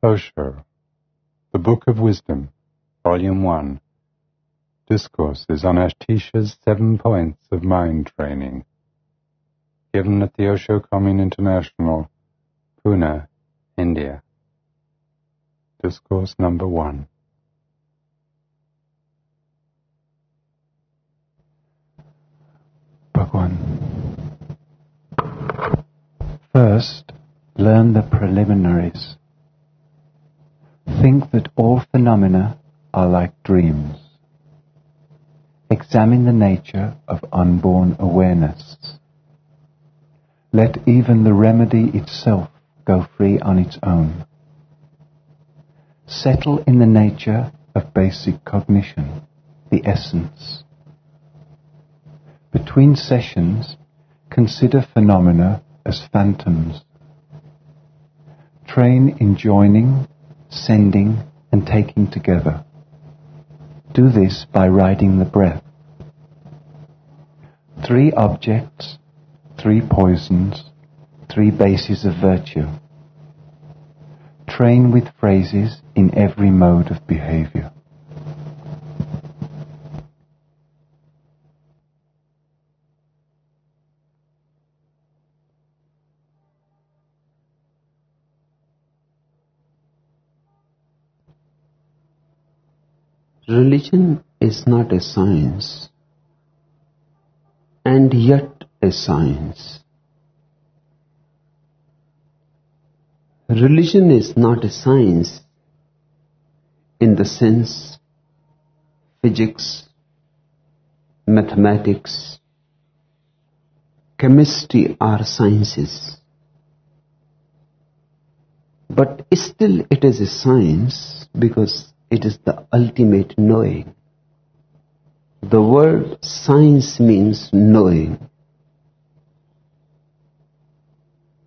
Osho, The Book of Wisdom, Volume 1, Discourses on Astisha's 7 Points of Mind Training, given at the Osho Commune International, Pune, India. Discourse number 1. Bhagwan. First, learn the preliminaries. Think that all phenomena are like dreams. Examine the nature of unborn awareness. Let even the remedy itself go free on its own. Settle in the nature of basic cognition, the essence. Between sessions, consider phenomena as phantoms. Train in joining, sending, and taking together. Do this by riding the breath. 3 objects, 3 poisons, 3 bases of virtue. Train with phrases in every mode of behavior. Religion is not a science, and yet a science. Religion is not a science in the sense physics, mathematics, chemistry are sciences. But still it is a science because it is the ultimate knowing. The word science means knowing.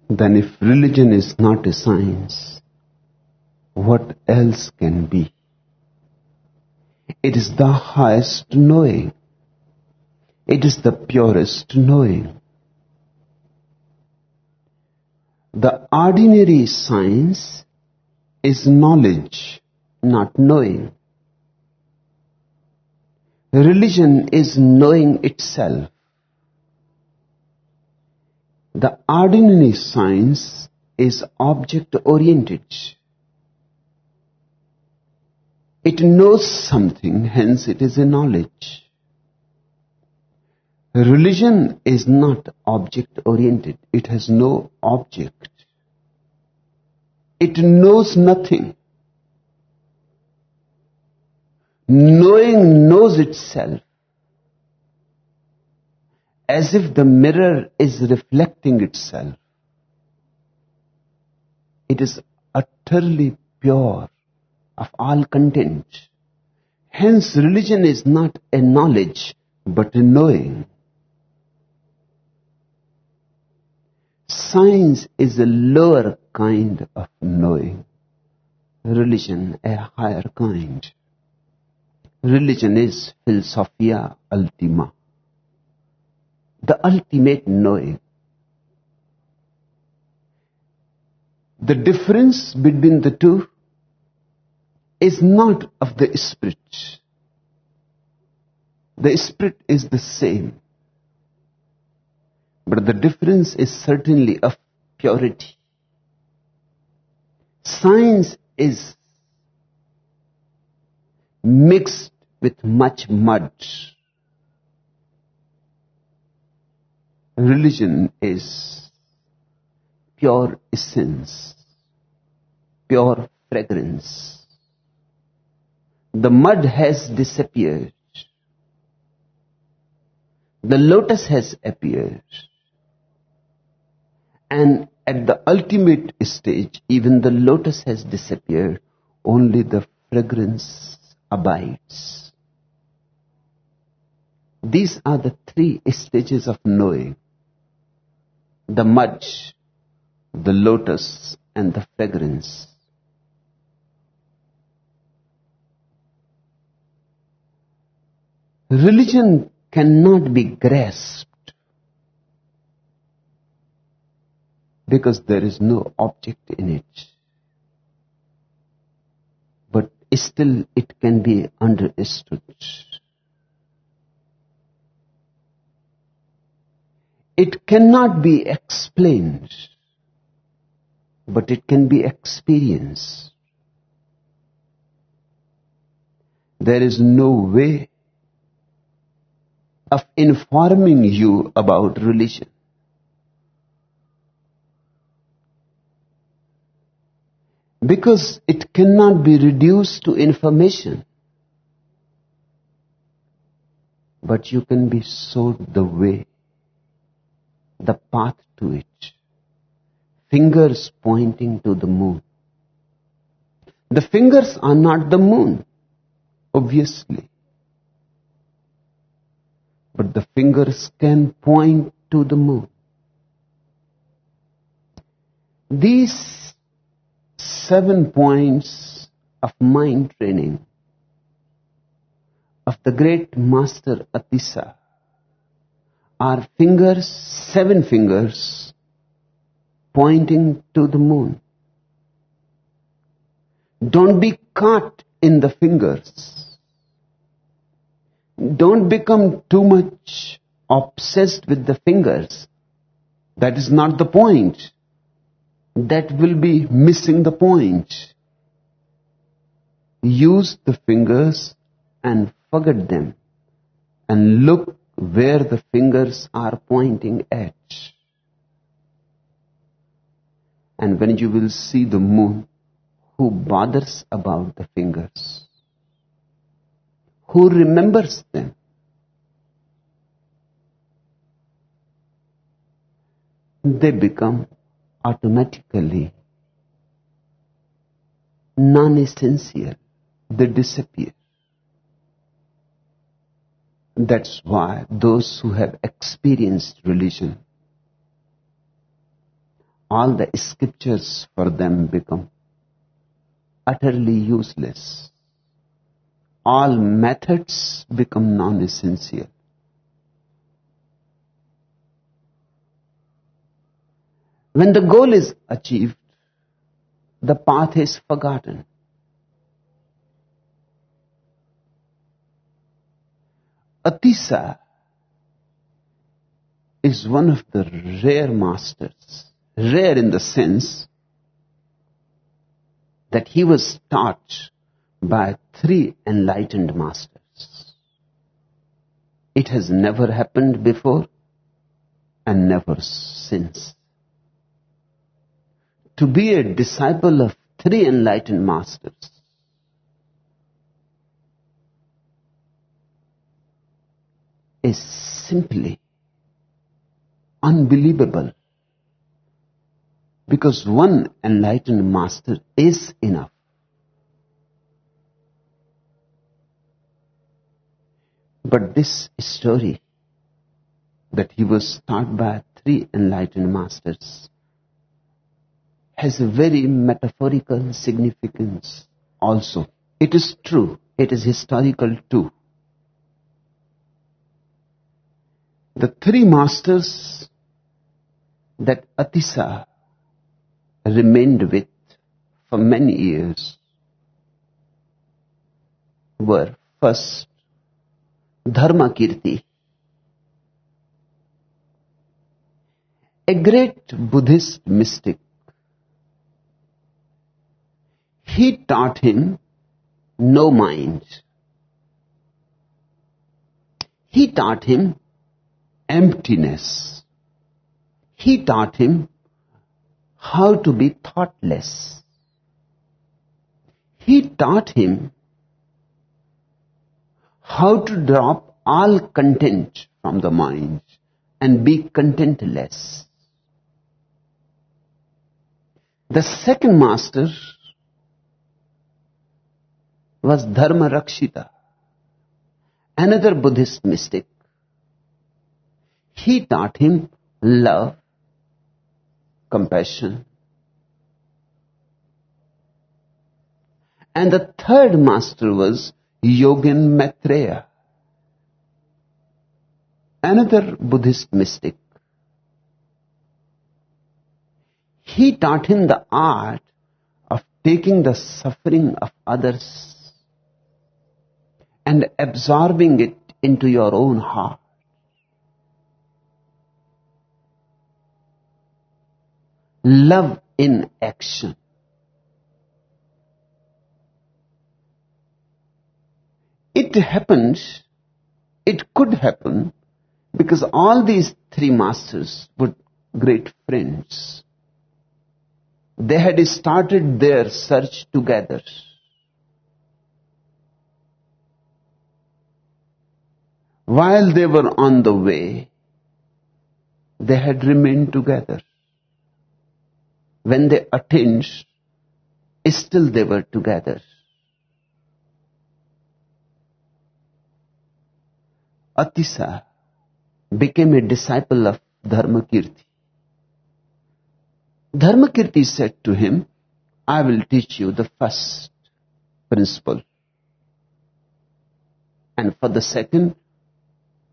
Then if religion is not a science, what else can be? It is the highest knowing. It is the purest knowing. The ordinary science is knowledge, not knowing. Religion is knowing itself. The ordinary science is object-oriented. It knows something, hence it is a knowledge. Religion is not object-oriented. It has no object. It knows nothing. Knowing knows itself, as if the mirror is reflecting itself. It is utterly pure of all content. Hence, religion is not a knowledge, but a knowing. Science is a lower kind of knowing. Religion, a higher kind. Religion is philosophia ultima, the ultimate knowing. The difference between the two is not of the spirit. The spirit is the same, but the difference is certainly of purity. Science is mixed with much mud. Religion is pure essence, pure fragrance. The mud has disappeared. The lotus has appeared. And at the ultimate stage, even the lotus has disappeared. Only the fragrance abides. These are the 3 stages of knowing. The mud, the lotus, and the fragrance. Religion cannot be grasped because there is no object in it. still it can be understood. It cannot be explained, but it can be experienced. There is no way of informing you about religion. Because it cannot be reduced to information. But you can be showed the way, the path to it. Fingers pointing to the moon. The fingers are not the moon, obviously. But the fingers can point to the moon. These 7 points of mind training of the great master Atisa are fingers, 7 fingers pointing to the moon. Don't be caught in the fingers. Don't become too much obsessed with the fingers. That is not the point. That will be missing the point. Use the fingers and forget them and look where the fingers are pointing at. And when you will see the moon, who bothers about the fingers? Who remembers them? They become automatically non-essential. They disappear. That's why those who have experienced religion, all the scriptures for them become utterly useless. All methods become non-essential. When the goal is achieved, the path is forgotten. Atisa is one of the rare masters. Rare in the sense that he was taught by 3 enlightened masters. It has never happened before and never since. To be a disciple of 3 enlightened masters is simply unbelievable, because one enlightened master is enough. But this story that he was taught by 3 enlightened masters has a very metaphorical significance also. It is true. It is historical too. The 3 masters that Atisa remained with for many years were first Dharmakirti, a great Buddhist mystic. He taught him no mind. He taught him emptiness. He taught him how to be thoughtless. He taught him how to drop all content from the mind and be contentless. The second master was Dharma Rakshita, another Buddhist mystic. He taught him love, compassion. And the third master was Yogin Maitreya, another Buddhist mystic. He taught him the art of taking the suffering of others and absorbing it into your own heart. Love in action. It happens, it could happen, because all these three masters were great friends. They had started their search together. While they were on the way, they had remained together. When they attained, still they were together. Atisa became a disciple of Dharmakirti. Dharmakirti said to him, I will teach you the first principle. And for the second,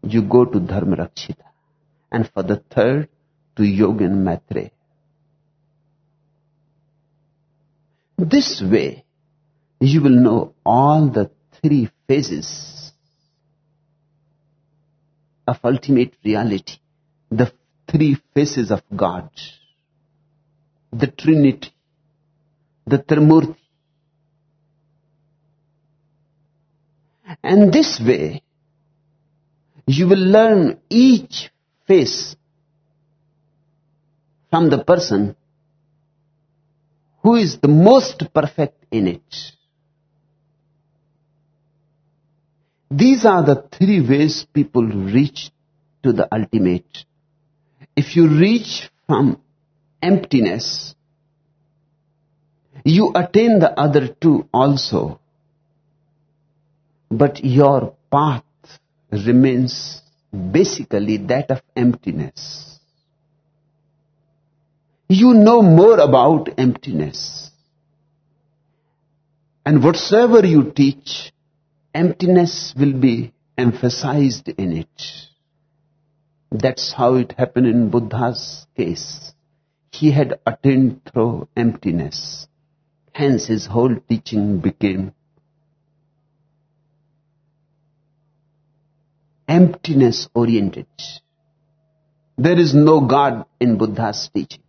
you go to Dharmarakshita. And for the third, to Yogin Maitreya. This way, you will know all the three phases of ultimate reality, the three faces of God, the Trinity, the Trimurti. And this way, you will learn each face from the person who is the most perfect in it. These are the three ways people reach to the ultimate. If you reach from emptiness, you attain the other two also. But your path remains basically that of emptiness. You know more about emptiness. And whatsoever you teach, emptiness will be emphasized in it. That's how it happened in Buddha's case. He had attained through emptiness. Hence his whole teaching became emptiness oriented. There is no God in Buddha's teaching.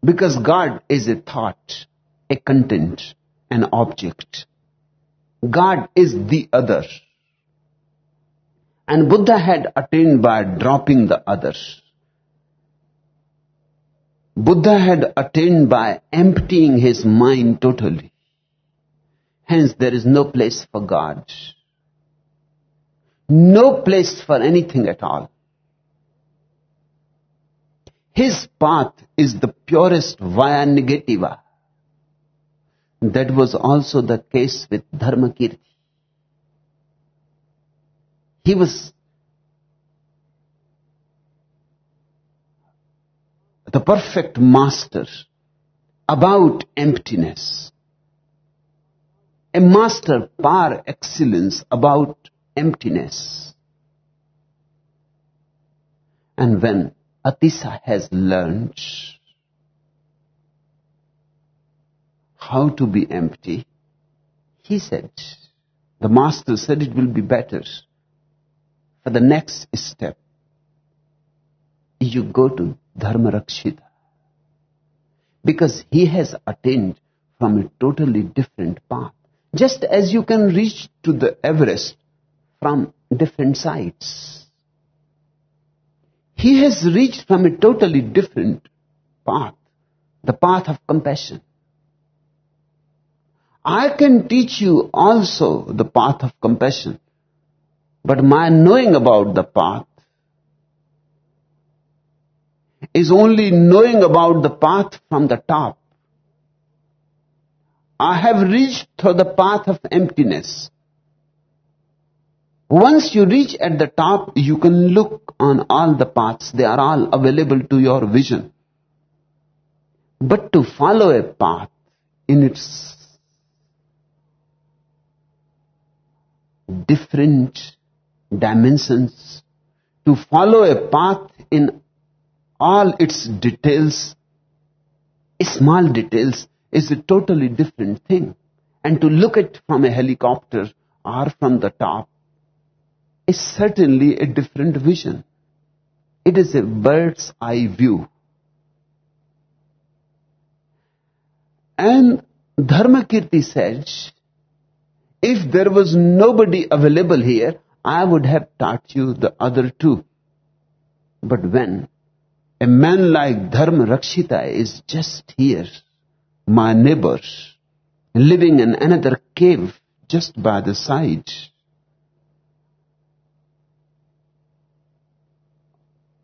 Because God is a thought, a content, an object. God is the other. And Buddha had attained by dropping the other. Buddha had attained by emptying his mind totally. Hence there is no place for God. No place for anything at all. His path is the purest via negativa. That was also the case with Dharmakirti. He was the perfect master about emptiness. A master par excellence about emptiness. And when Atisa has learned how to be empty, he said, the master said it will be better for the next step. You go to Dharmarakshita. Because he has attained from a totally different path. Just as you can reach to the Everest from different sides. He has reached from a totally different path, the path of compassion. I can teach you also the path of compassion, but my knowing about the path is only knowing about the path from the top. I have reached through the path of emptiness. Once you reach at the top, you can look on all the paths. They are all available to your vision. But to follow a path in its different dimensions, to follow a path in all its details, small details, is a totally different thing. And to look at from a helicopter or from the top is certainly a different vision. It is a bird's eye view. And Dharmakirti said, if there was nobody available here, I would have taught you the other two. But when a man like Dharma Rakshita is just here, my neighbor, living in another cave just by the side,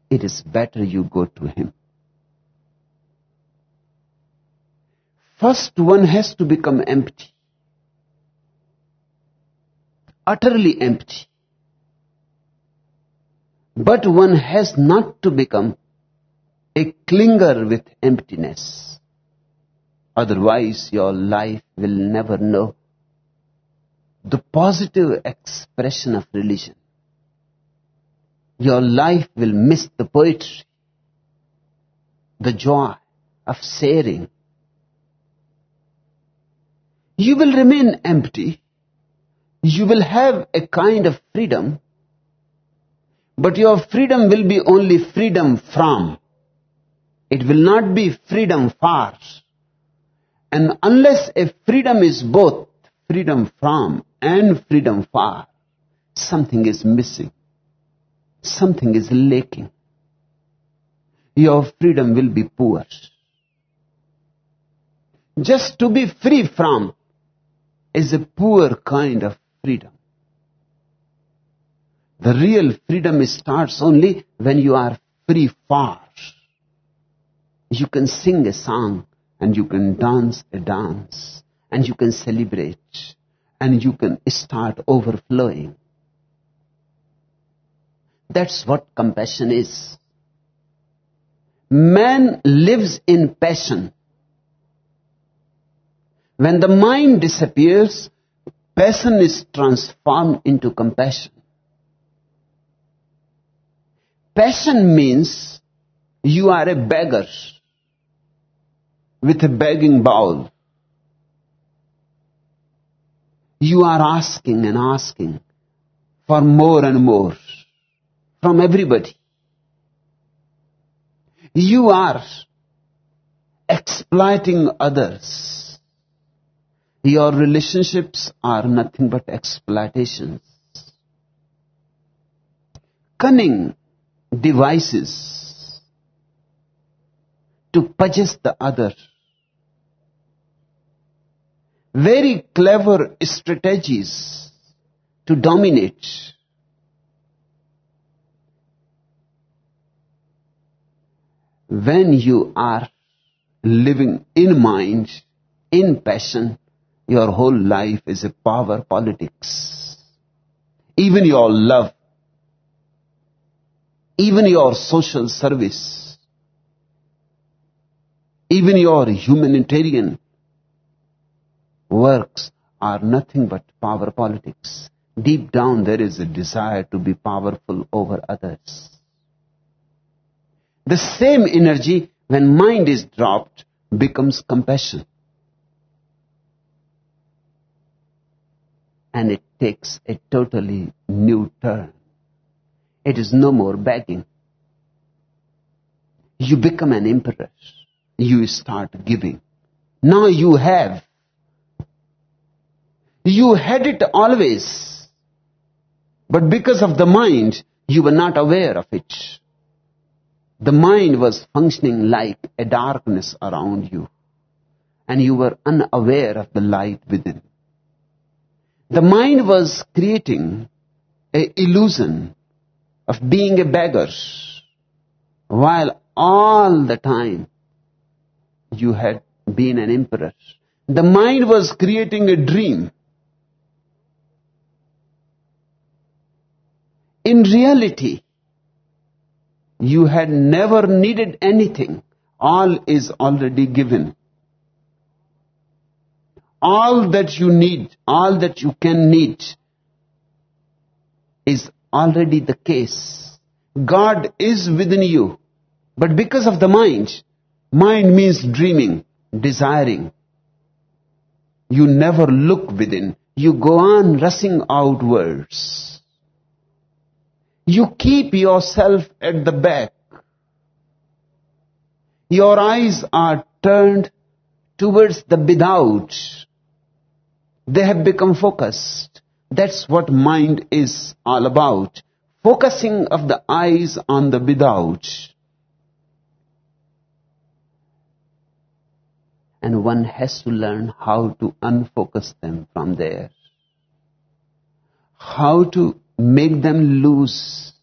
it is better you go to him. First, one has to become empty, utterly empty. But one has not to become a clinger with emptiness. Otherwise, your life will never know the positive expression of religion. Your life will miss the poetry, the joy of sharing. You will remain empty. You will have a kind of freedom, but your freedom will be only freedom from. It will not be freedom for. And unless a freedom is both freedom from and freedom for, something is missing. Something is lacking. Your freedom will be poor. Just to be free from is a poor kind of freedom. The real freedom starts only when you are free for. You can sing a song, and you can dance a dance, and you can celebrate, and you can start overflowing. That's what compassion is. Man lives in passion. When the mind disappears, passion is transformed into compassion. Passion means you are a beggar with a begging bowl. You are asking and asking for more and more from everybody. You are exploiting others. Your relationships are nothing but exploitations. Cunning devices to possess the other. Very clever strategies to dominate. When you are living in mind, in passion, your whole life is a power politics. Even your love, even your social service, even your humanitarian works are nothing but power politics. Deep down there is a desire to be powerful over others. The same energy, when mind is dropped, becomes compassion. And it takes a totally new turn. It is no more begging. You become an emperor. You start giving. Now you have. You had it always. But because of the mind, you were not aware of it. The mind was functioning like a darkness around you. And you were unaware of the light within. The mind was creating an illusion of being a beggar, while all the time you had been an emperor. The mind was creating a dream. In reality, you had never needed anything. All is already given. All that you need, all that you can need is already the case. God is within you. But because of the mind means dreaming, desiring. You never look within. You go on rushing outwards. You keep yourself at the back. Your eyes are turned towards the without. They have become focused. That's what mind is all about. Focusing of the eyes on the without. And one has to learn how to unfocus them from there. How to make them loose,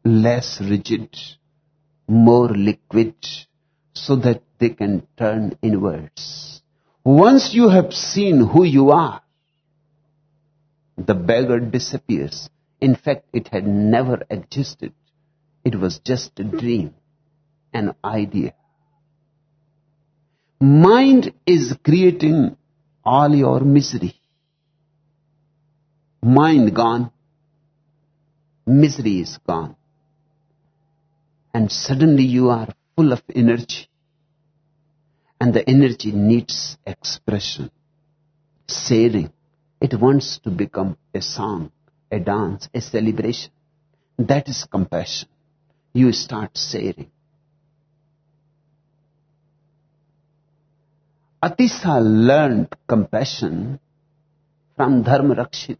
less rigid, more liquid, so that they can turn inwards. Once you have seen who you are, the beggar disappears. In fact, it had never existed. It was just a dream, an idea. Mind is creating all your misery. Mind gone, misery is gone. And suddenly you are full of energy. And the energy needs expression, sharing. It wants to become a song, a dance, a celebration. That is compassion. You start sharing. Atisa learned compassion from Dharma Rakshita.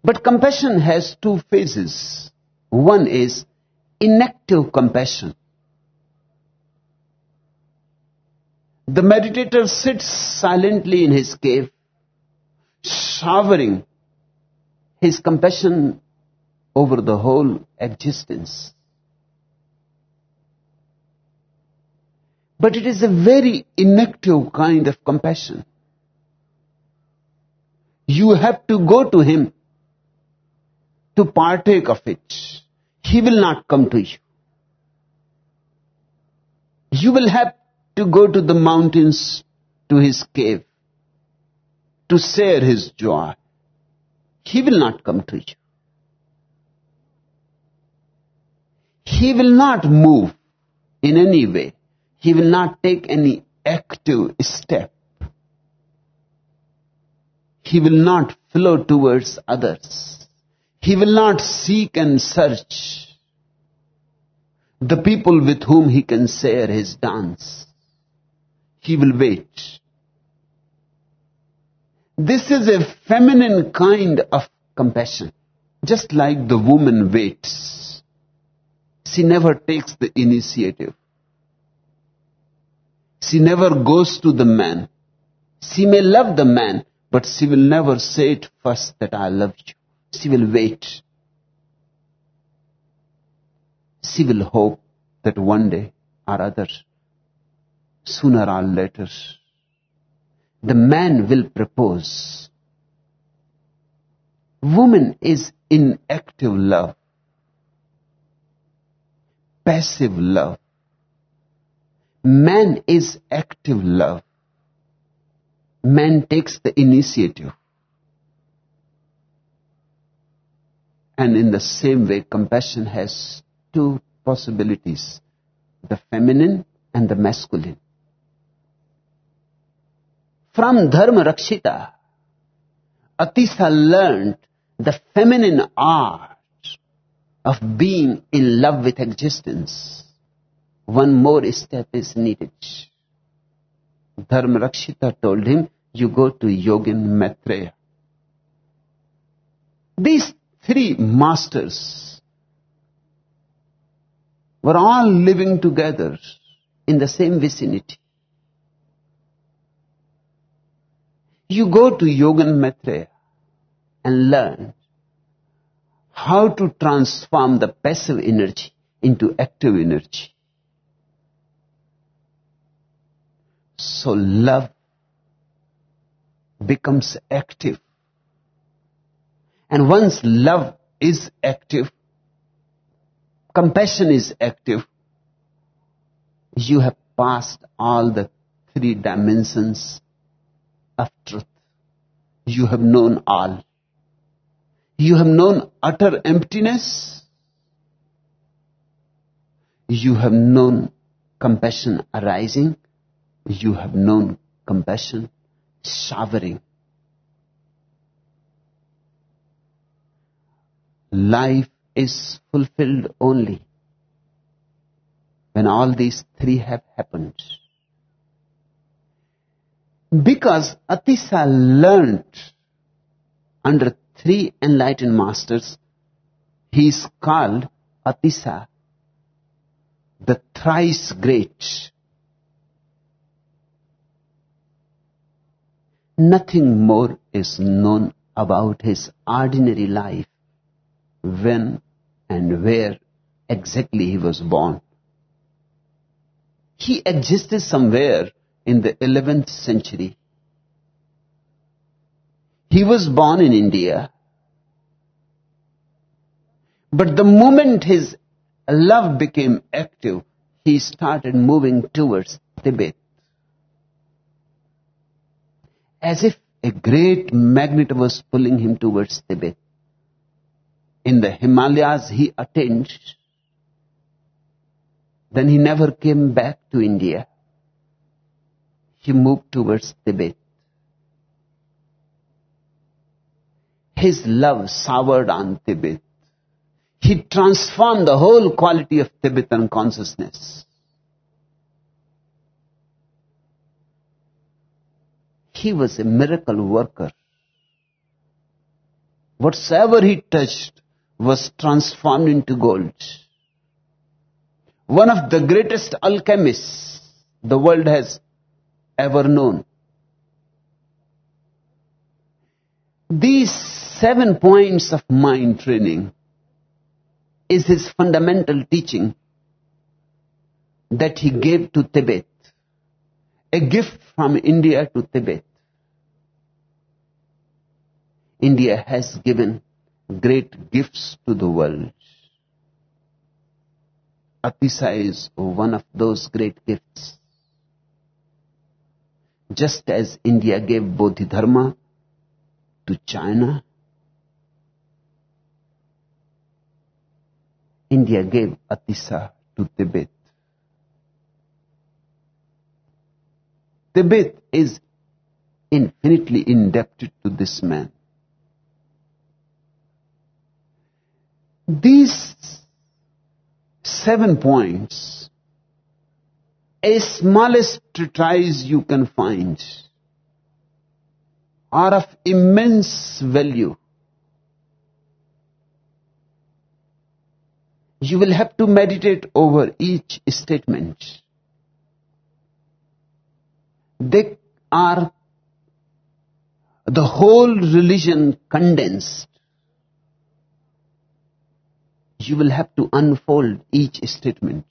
But compassion has two phases. One is inactive compassion. The meditator sits silently in his cave, showering his compassion over the whole existence. But it is a very inactive kind of compassion. You have to go to him to partake of it. He will not come to you. You will have to go to the mountains, to his cave, to share his joy. He will not come to you. He will not move in any way. He will not take any active step. He will not flow towards others. He will not seek and search the people with whom he can share his dance. He will wait. This is a feminine kind of compassion. Just like the woman waits. She never takes the initiative. She never goes to the man. She may love the man, but she will never say it first that I love you. She will wait. She will hope that one day or other, sooner or later, the man will propose. Woman is in active love, passive love. Man is active love. Man takes the initiative. And in the same way, compassion has two possibilities, the feminine and the masculine. From Dharma Rakshita, Atisa learned the feminine art of being in love with existence. One more step is needed. Dharma Rakshita told him, you go to Yogin Maitreya. These three masters were all living together in the same vicinity. You go to Yogin Maitreya and learn how to transform the passive energy into active energy. So love becomes active. And once love is active, compassion is active, you have passed all the three dimensions of truth. You have known all. You have known utter emptiness. You have known compassion arising. You have known compassion showering. Life is fulfilled only when all these three have happened. Because Atisa learned under three enlightened masters, he is called Atisa, the thrice great. Nothing more is known about his ordinary life, when and where exactly he was born. He existed somewhere in the 11th century. He was born in India. But the moment his love became active, he started moving towards Tibet. As if a great magnet was pulling him towards Tibet. In the Himalayas he attained. Then he never came back to India. He moved towards Tibet. His love soured on Tibet. He transformed the whole quality of Tibetan consciousness. He was a miracle worker. Whatsoever he touched was transformed into gold. One of the greatest alchemists the world has ever known. These 7 points of mind training is his fundamental teaching that he gave to Tibet, a gift from India to Tibet. India has given great gifts to the world. Atisa is one of those great gifts. Just as India gave Bodhidharma to China, India gave Atisa to Tibet. Tibet is infinitely indebted to this man. These 7 points, a smallest treatise you can find, are of immense value. You will have to meditate over each statement. They are the whole religion condensed. You will have to unfold each statement.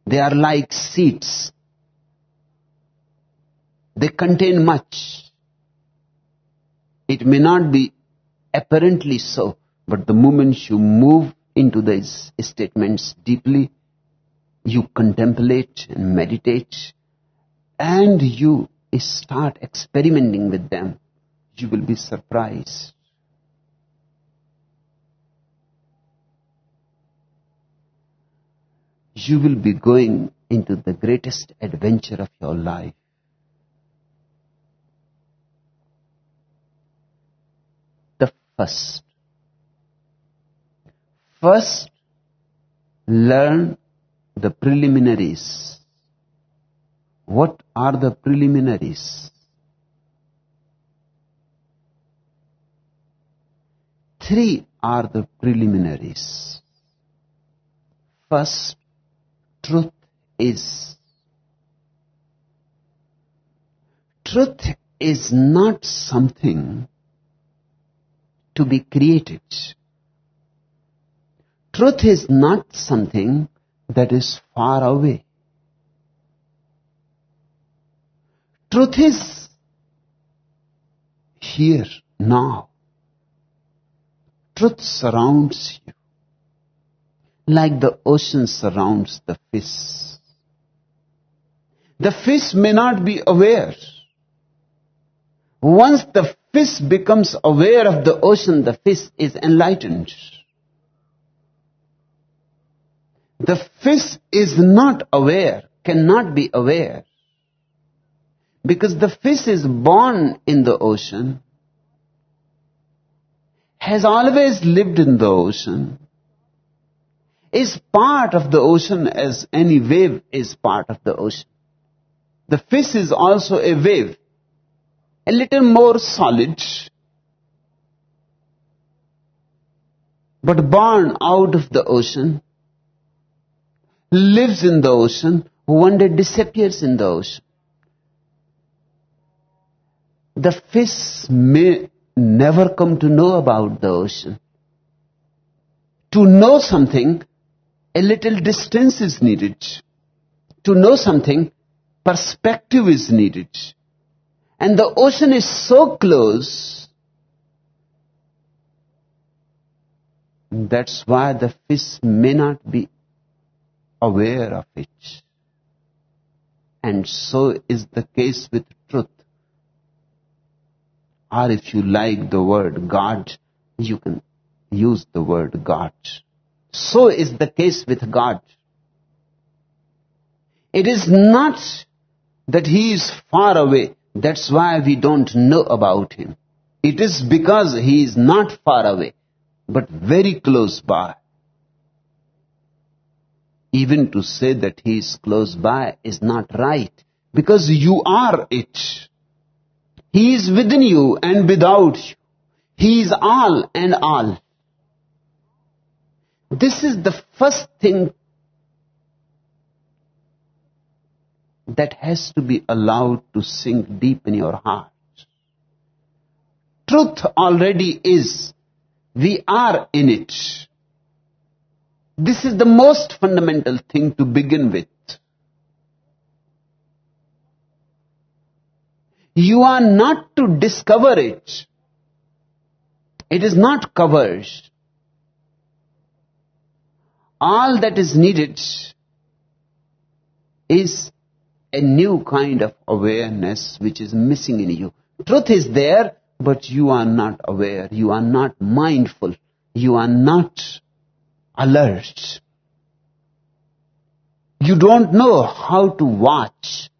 They are like seeds. They contain much. It may not be apparently so, but the moment you move into these statements deeply, you contemplate and meditate, and you start experimenting with them, you will be surprised. You will be going into the greatest adventure of your life. The first, learn the preliminaries. What are the preliminaries? 3 are the preliminaries. First, truth is. Truth is not something to be created. Truth is not something that is far away. Truth is here, now. Truth surrounds you, like the ocean surrounds the fish. The fish may not be aware. Once the fish becomes aware of the ocean, the fish is enlightened. The fish is not aware, cannot be aware. Because the fish is born in the ocean, has always lived in the ocean, is part of the ocean as any wave is part of the ocean. The fish is also a wave, a little more solid, but born out of the ocean, lives in the ocean, one day disappears in the ocean. The fish may never come to know about the ocean. To know something, a little distance is needed. To know something, perspective is needed. And the ocean is so close, that's why the fish may not be aware of it. And so is the case with truth. Or if you like the word God, you can use the word God. So is the case with God. It is not that He is far away. That's why we don't know about Him. It is because He is not far away, but very close by. Even to say that He is close by is not right, because you are it. He is within you and without you. He is all and all. This is the first thing that has to be allowed to sink deep in your heart. Truth already is. We are in it. This is the most fundamental thing to begin with. You are not to discover it. It is not covered. All that is needed is a new kind of awareness which is missing in you. Truth is there, but you are not aware. You are not mindful. You are not alert. You don't know how to watch.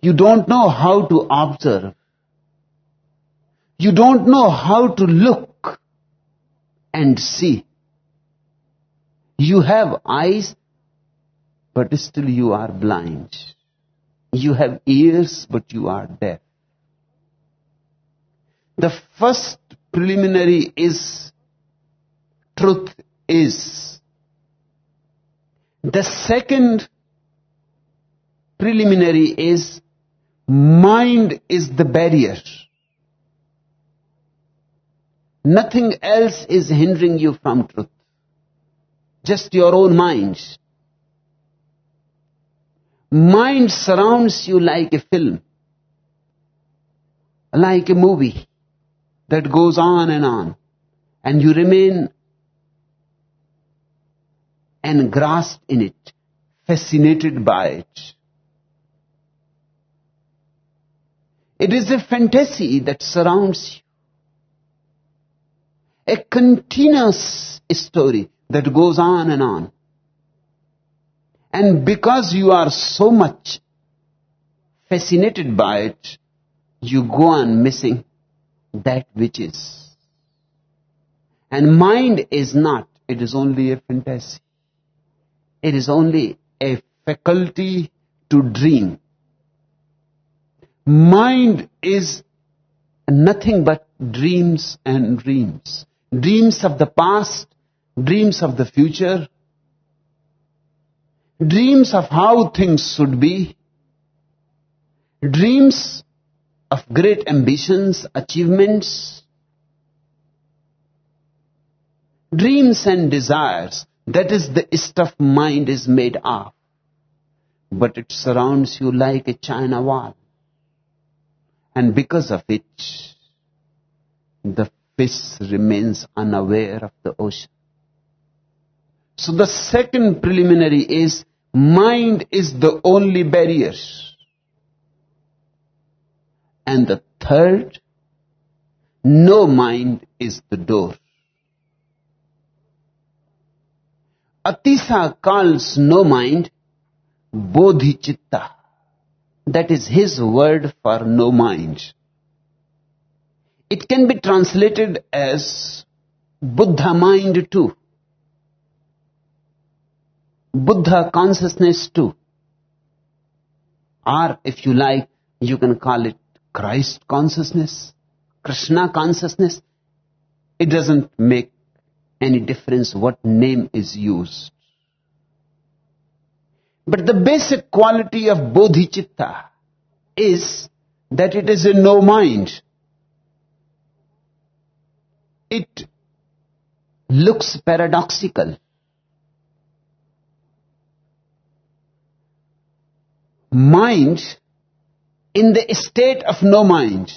You don't know how to observe. You don't know how to look and see. You have eyes, but still you are blind. You have ears, but you are deaf. The first preliminary is truth is. The second preliminary is mind is the barrier. Nothing else is hindering you from truth. Just your own mind. Mind surrounds you like a film, like a movie that goes on, and you remain engrossed in it, fascinated by it. It is a fantasy that surrounds you, a continuous story that goes on. And because you are so much fascinated by it, you go on missing that which is. And mind is not, it is only a fantasy. It is only a faculty to dream. Mind is nothing but dreams and dreams. Dreams of the past, dreams of the future, dreams of how things should be, dreams of great ambitions, achievements, dreams and desires. That is the stuff mind is made of. But it surrounds you like a China wall. And because of it, the fish remains unaware of the ocean. So the second preliminary is mind is the only barrier. And the third, no mind is the door. Atisa calls no mind bodhicitta. That is his word for no mind. It can be translated as Buddha mind too, Buddha consciousness too, or if you like, you can call it Christ consciousness, Krishna consciousness. It doesn't make any difference what name is used. But the basic quality of bodhicitta is that it is a no mind. It looks paradoxical. Mind in the state of no mind.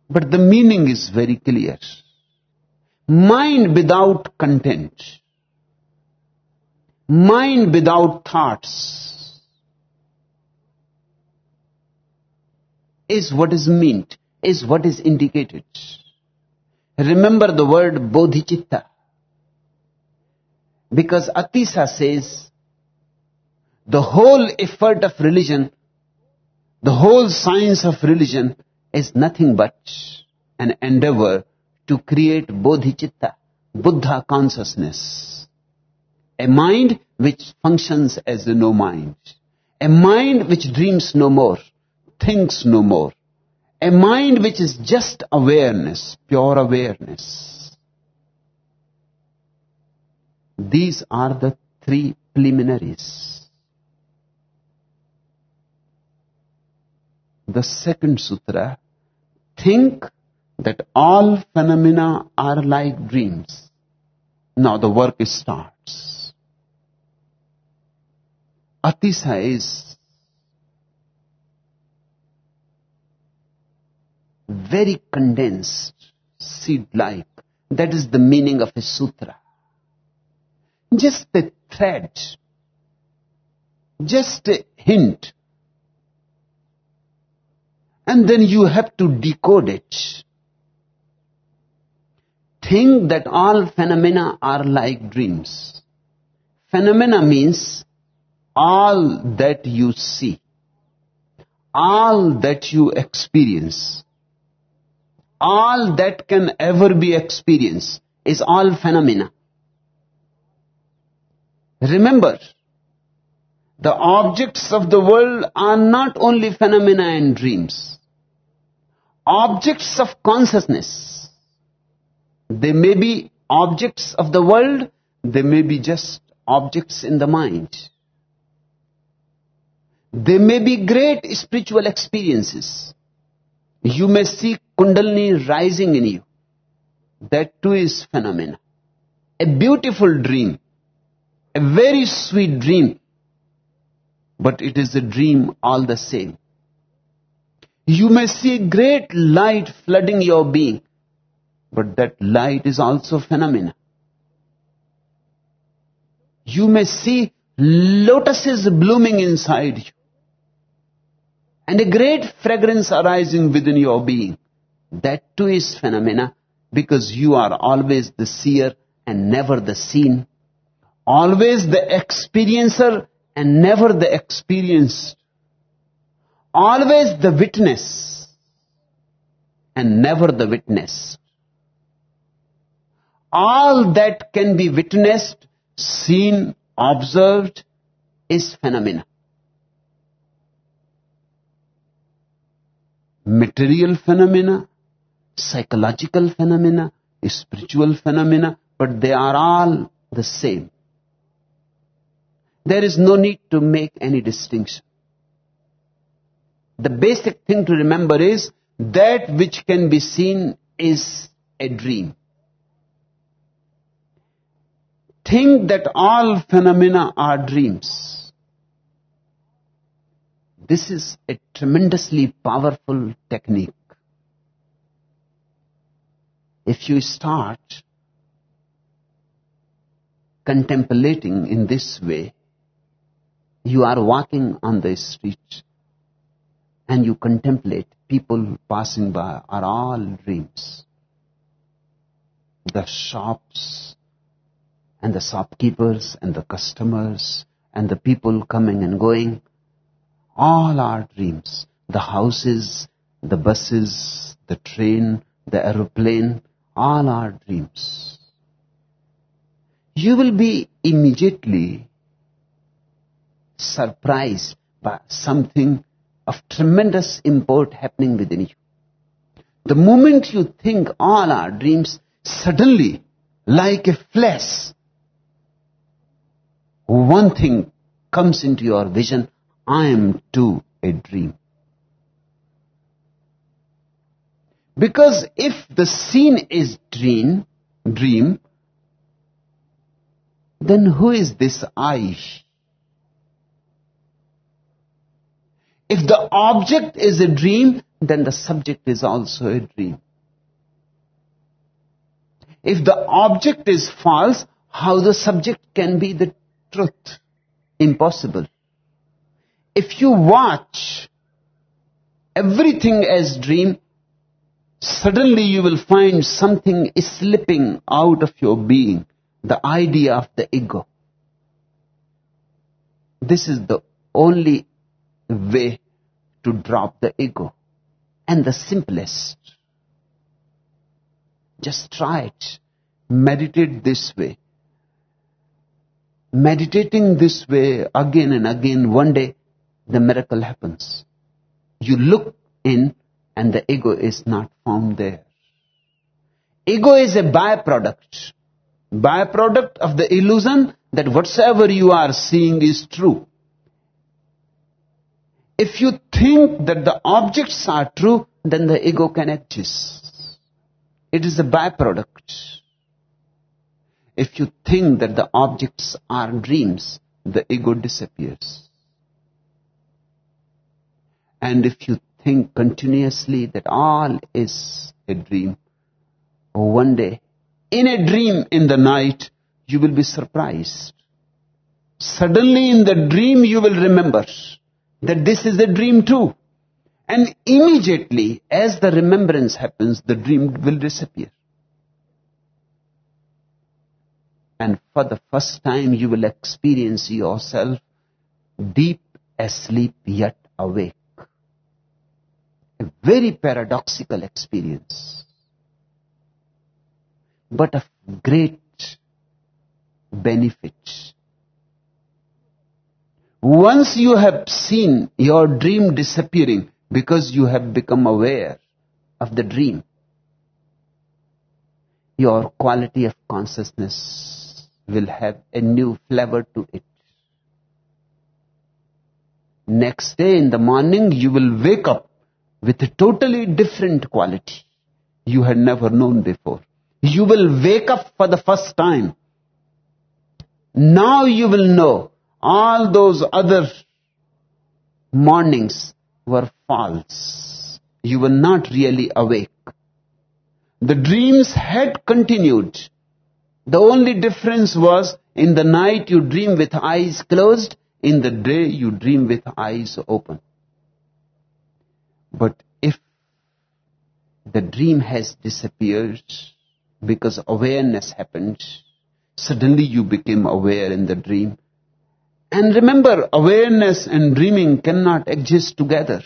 But the meaning is very clear. Mind without content. Mind without thoughts is what is meant, is what is indicated. Remember the word bodhicitta, because Atisa says the whole effort of religion, the whole science of religion is nothing but an endeavor to create bodhicitta, Buddha consciousness. A mind which functions as a no mind. A mind which dreams no more, thinks no more. A mind which is just awareness, pure awareness. These are the three preliminaries. The second sutra, think that all phenomena are like dreams. Now the work starts. Atisa is very condensed, seed-like. That is the meaning of a sutra. Just a thread, just a hint, and then you have to decode it. Think that all phenomena are like dreams. Phenomena means all that you see, all that you experience, all that can ever be experienced is all phenomena. Remember, the objects of the world are not only phenomena and dreams. Objects of consciousness. They may be objects of the world, they may be just objects in the mind. They may be great spiritual experiences. You may see Kundalini rising in you. That too is phenomena. A beautiful dream, a very sweet dream, but it is a dream all the same. You may see great light flooding your being, but that light is also phenomena. You may see lotuses blooming inside you, and a great fragrance arising within your being. That too is phenomena, because you are always the seer and never the seen. Always the experiencer and never the experienced. Always the witness and never the witness. All that can be witnessed, seen, observed is phenomena. Material phenomena, psychological phenomena, spiritual phenomena, but they are all the same. There is no need to make any distinction. The basic thing to remember is that which can be seen is a dream. Think that all phenomena are dreams. This is a tremendously powerful technique. If you start contemplating in this way, you are walking on the street and you contemplate people passing by are all dreams. The shops and the shopkeepers and the customers and the people coming and going, all are dreams. The houses, the buses, the train, the aeroplane, all are dreams. You will be immediately surprised by something of tremendous import happening within you. The moment you think all are dreams, suddenly, like a flash, one thing comes into your vision: I am too a dream. Because if the scene is dream, then who is this I? If the object is a dream, then the subject is also a dream. If the object is false, how the subject can be the truth? Impossible. If you watch everything as dream, suddenly you will find something is slipping out of your being, the idea of the ego. This is the only way to drop the ego, and the simplest. Just try it. Meditate this way. Meditating this way again and again, one day the miracle happens. You look in and the ego is not found there. Ego is a byproduct of the illusion that whatsoever you are seeing is true. If you think that the objects are true, then the ego can exist. It is a byproduct. If you think that the objects are dreams, the ego disappears. And if you think continuously that all is a dream, one day, in a dream in the night, you will be surprised. Suddenly in the dream you will remember that this is a dream too. And immediately, as the remembrance happens, the dream will disappear. And for the first time, you will experience yourself deep asleep yet awake. A very paradoxical experience, but of great benefit. Once you have seen your dream disappearing because you have become aware of the dream, your quality of consciousness will have a new flavor to it. Next day in the morning, you will wake up with a totally different quality you had never known before. You will wake up for the first time. Now you will know all those other mornings were false. You were not really awake. The dreams had continued. The only difference was in the night you dream with eyes closed, in the day you dream with eyes open. But if the dream has disappeared because awareness happened, suddenly you became aware in the dream. And remember, awareness and dreaming cannot exist together.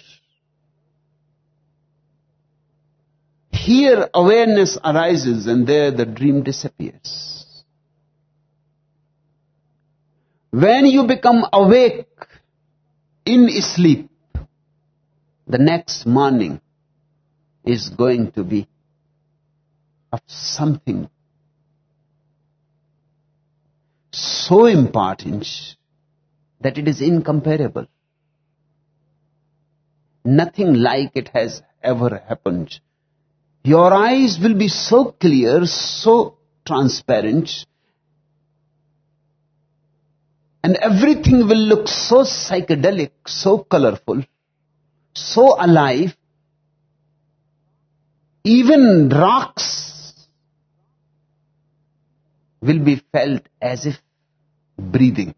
Here awareness arises and there the dream disappears. When you become awake in sleep, the next morning is going to be of something so important that it is incomparable. Nothing like it has ever happened. Your eyes will be so clear, so transparent, and everything will look so psychedelic, so colorful, so alive. Even rocks will be felt as if breathing,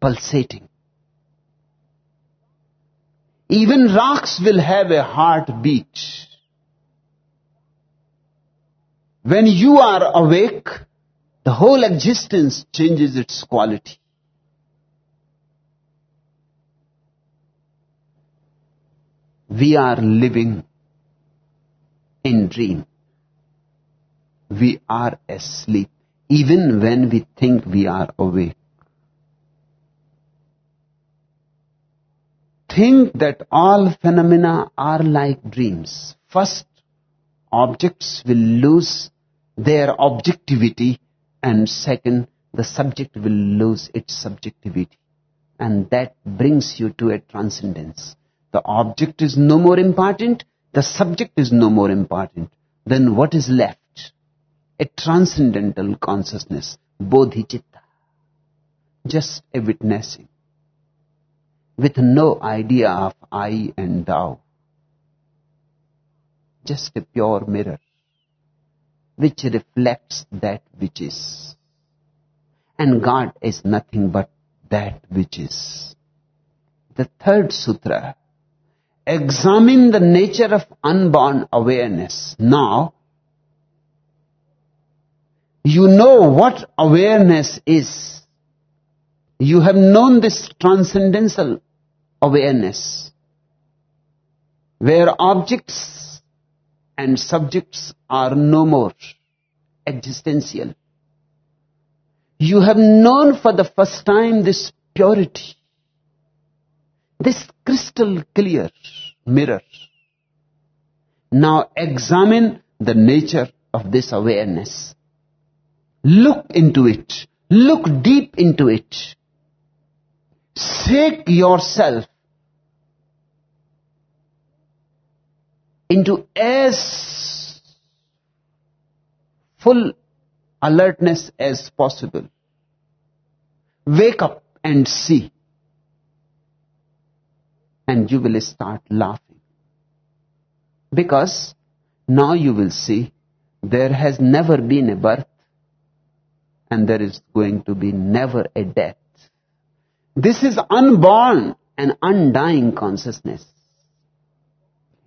pulsating. Even rocks will have a heartbeat. When you are awake, The whole existence changes its quality. We are living in dream. We are asleep, even when we think we are awake. Think that all phenomena are like dreams. First, objects will lose their objectivity, and second, the subject will lose its subjectivity. And that brings you to a transcendence. The object is no more important, the subject is no more important. Then what is left? A transcendental consciousness, bodhicitta, just a witnessing, with no idea of I and thou, just a pure mirror, which reflects that which is. And God is nothing but that which is. The third sutra, examine the nature of unborn awareness. Now, you know what awareness is. You have known this transcendental awareness, where objects and subjects are no more existential. You have known for the first time this purity, this crystal clear mirror. Now examine the nature of this awareness. Look into it. Look deep into it. Shake yourself into as full alertness as possible. Wake up and see. And you will start laughing. Because now you will see there has never been a birth and there is going to be never a death. This is unborn and undying consciousness.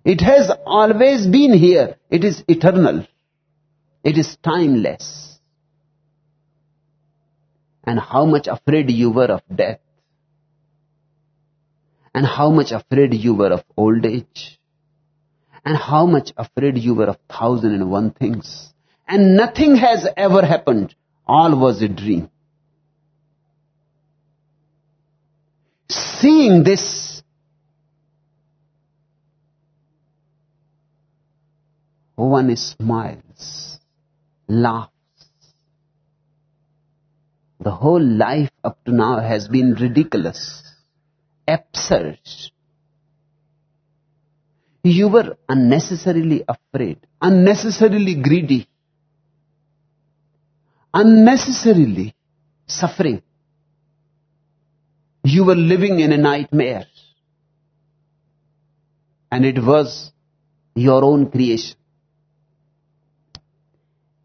It has always been here. It is eternal. It is timeless. And how much afraid you were of death. And how much afraid you were of old age. And how much afraid you were of 1,001 things. And nothing has ever happened. All was a dream. Seeing this, one smiles, laughs. The whole life up to now has been ridiculous, absurd. You were unnecessarily afraid, unnecessarily greedy, unnecessarily suffering. You were living in a nightmare. And it was your own creation.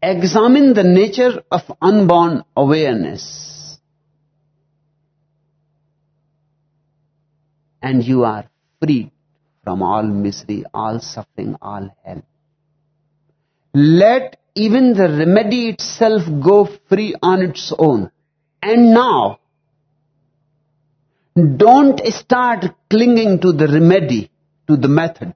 Examine the nature of unborn awareness. And you are freed from all misery, all suffering, all hell. Let even the remedy itself go free on its own. And now, don't start clinging to the remedy, to the method.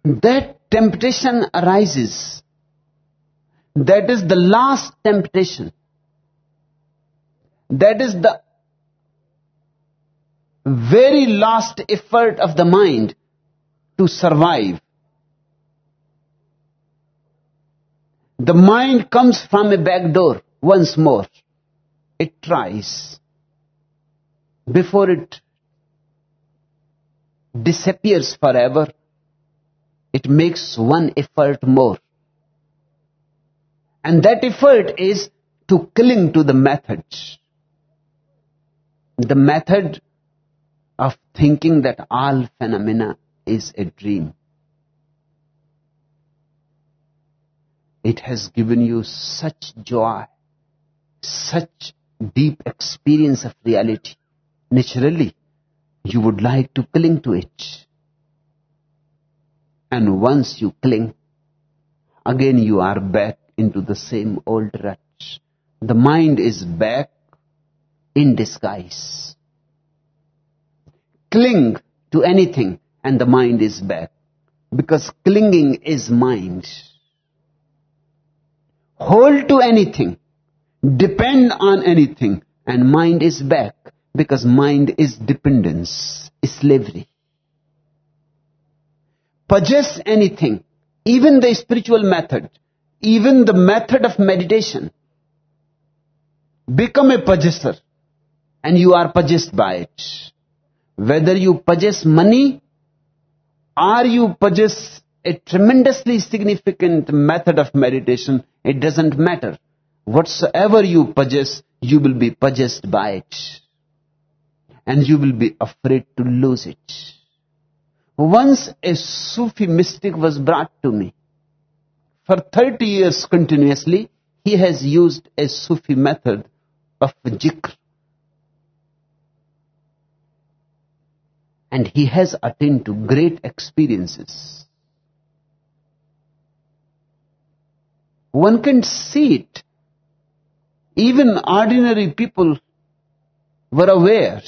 That temptation arises. That is the last temptation. That is the very last effort of the mind to survive. The mind comes from a back door once more. It tries. Before it disappears forever, it makes one effort more. And that effort is to cling to the method. The method of thinking that all phenomena is a dream. It has given you such joy, such deep experience of reality. Naturally, you would like to cling to it. And once you cling, again you are back into the same old rut. The mind is back in disguise. Cling to anything and the mind is back, because clinging is mind. Hold to anything, depend on anything, and mind is back, because mind is dependence, is slavery. Possess anything, even the spiritual method, even the method of meditation. Become a possessor, and you are possessed by it. Whether you possess money, or you possess a tremendously significant method of meditation, it doesn't matter. Whatsoever you possess, you will be possessed by it. And you will be afraid to lose it. Once a Sufi mystic was brought to me. For 30 years continuously, he has used a Sufi method of zikr. And he has attained to great experiences. One can see it. Even ordinary people were aware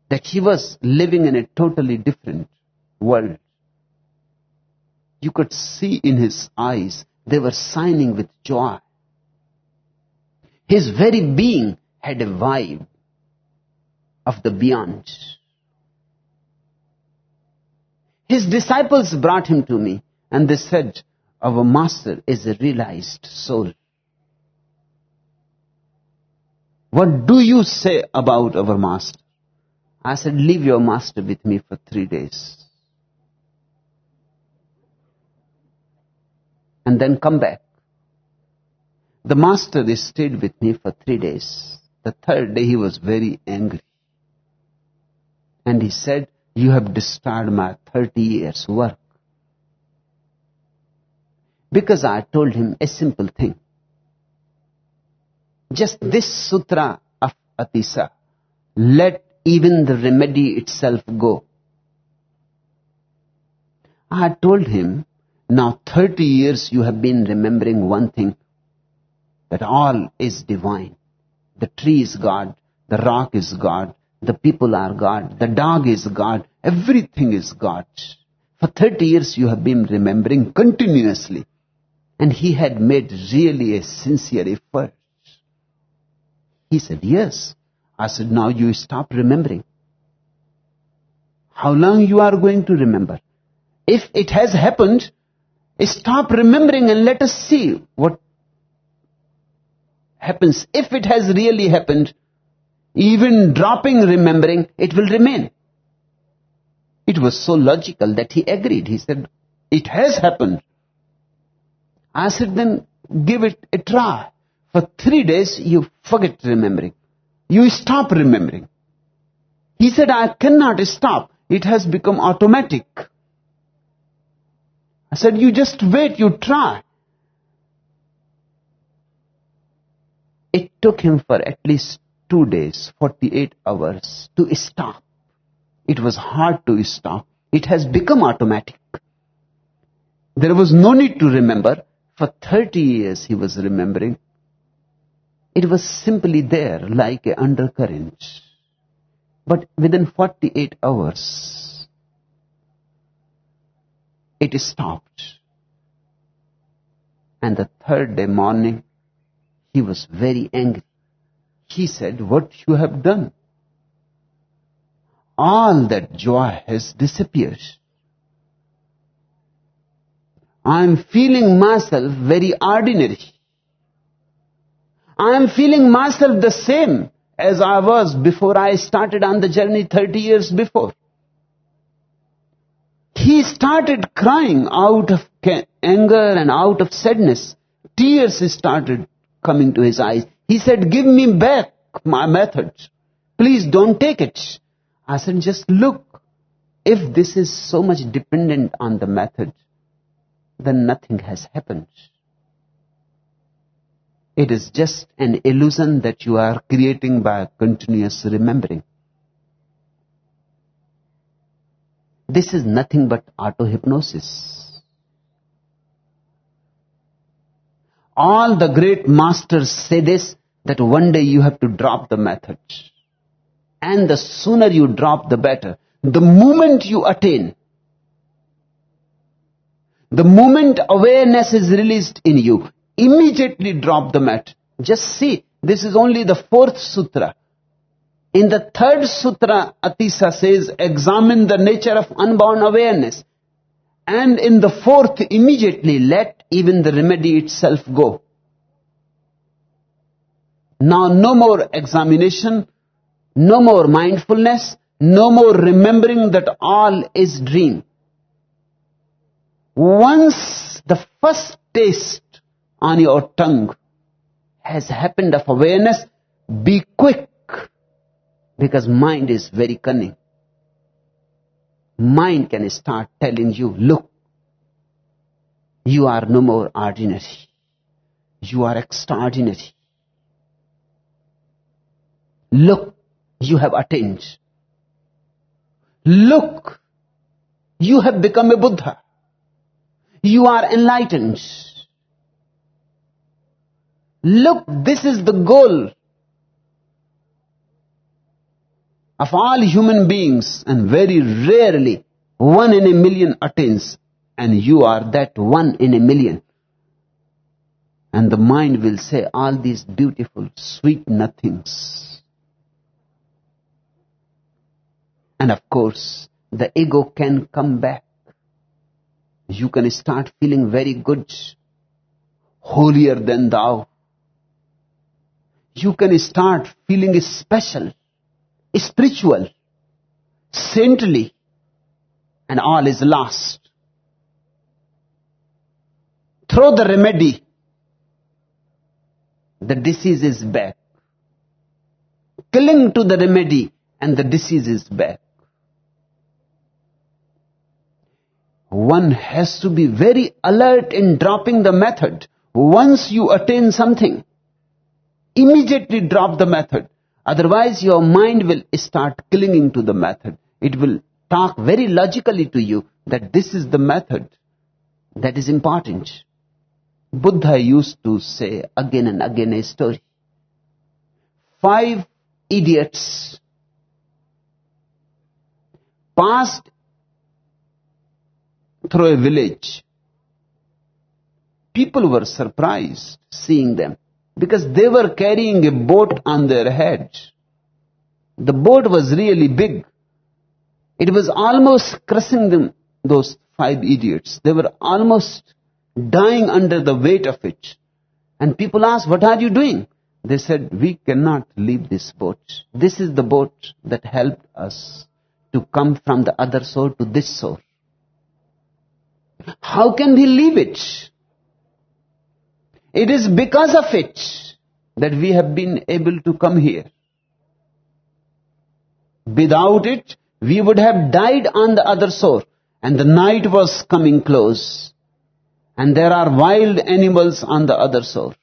that he was living in a totally different world. You could see in his eyes, they were shining with joy. His very being had a vibe of the beyond. His disciples brought him to me and they said, our master is a realized soul. What do you say about our master? I said, leave your master with me for 3 days. And then come back. The master stayed with me for 3 days. The third day he was very angry. And he said, you have disturbed my 30 years work. Because I told him a simple thing. Just this sutra of Atisa, let even the remedy itself go. I told him, now 30 years you have been remembering one thing, that all is divine. The tree is God, the rock is God, the people are God, the dog is God, everything is God. For 30 years you have been remembering continuously. And he had made really a sincere effort. He said, yes. I said, now you stop remembering. How long you are going to remember? If it has happened, stop remembering and let us see what happens. If it has really happened, even dropping remembering, it will remain. It was so logical that he agreed. He said, it has happened. I said, then give it a try. For 3 days, you forget remembering. You stop remembering. He said, I cannot stop. It has become automatic. I said, you just wait, you try. It took him for at least 2 days, 48 hours to stop. It was hard to stop. It has become automatic. There was no need to remember. For 30 years he was remembering. It was simply there like an undercurrent. But within 48 hours, it stopped. And the third day morning, he was very angry. He said, what you have done? All that joy has disappeared. I am feeling myself very ordinary. I am feeling myself the same as I was before I started on the journey 30 years before. He started crying out of anger and out of sadness. Tears started coming to his eyes. He said, give me back my method. Please don't take it. I said, just look. If this is so much dependent on the method, then nothing has happened. It is just an illusion that you are creating by continuous remembering. This is nothing but auto-hypnosis. All the great masters say this, that one day you have to drop the method. And the sooner you drop, the better. The moment you attain, the moment awareness is released in you, immediately drop the mat. Just see, this is only the 4th sutra. In the 3rd sutra, Atisa says, examine the nature of unbound awareness. And in the 4th, immediately let even the remedy itself go. Now no more examination, no more mindfulness, no more remembering that all is dream. Once the first taste on your tongue has happened of awareness, be quick, because mind is very cunning. Mind can start telling you, look, you are no more ordinary. You are extraordinary. Look, you have attained. Look, you have become a Buddha. You are enlightened. Look, this is the goal of all human beings, and very rarely 1 in a million attains, and you are that 1 in a million. And the mind will say all these beautiful, sweet nothings. And of course, the ego can come back. You can start feeling very good, holier than thou. You can start feeling special, spiritual, saintly, and all is lost. Throw the remedy, the disease is back. Cling to the remedy, and the disease is back. One has to be very alert in dropping the method. Once you attain something, immediately drop the method. Otherwise, your mind will start clinging to the method. It will talk very logically to you that this is the method that is important. Buddha used to say again and again a story. 5 idiots passed through a village. People were surprised seeing them, because they were carrying a boat on their heads. The boat was really big. It was almost crushing them, those 5 idiots. They were almost dying under the weight of it. And people asked, what are you doing? They said, we cannot leave this boat. This is the boat that helped us to come from the other shore to this shore. How can we leave it? It is because of it that we have been able to come here. Without it, we would have died on the other shore, and the night was coming close, and there are wild animals on the other shore.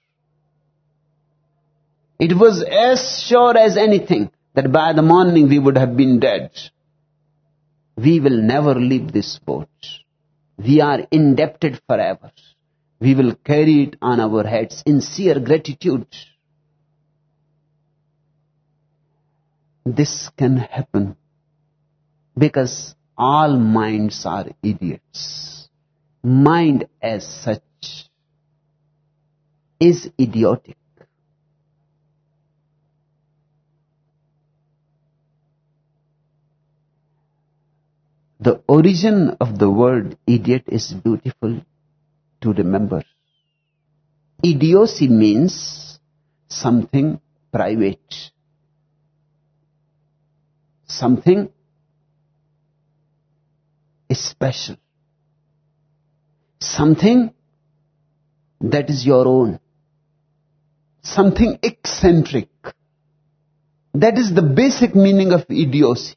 It was as sure as anything that by the morning we would have been dead. We will never leave this boat. We are indebted forever. We will carry it on our heads in sheer gratitude. This can happen because all minds are idiots. Mind as such is idiotic. The origin of the word idiot is beautiful to remember. Idiocy means something private, something special, something that is your own, something eccentric. That is the basic meaning of idiocy.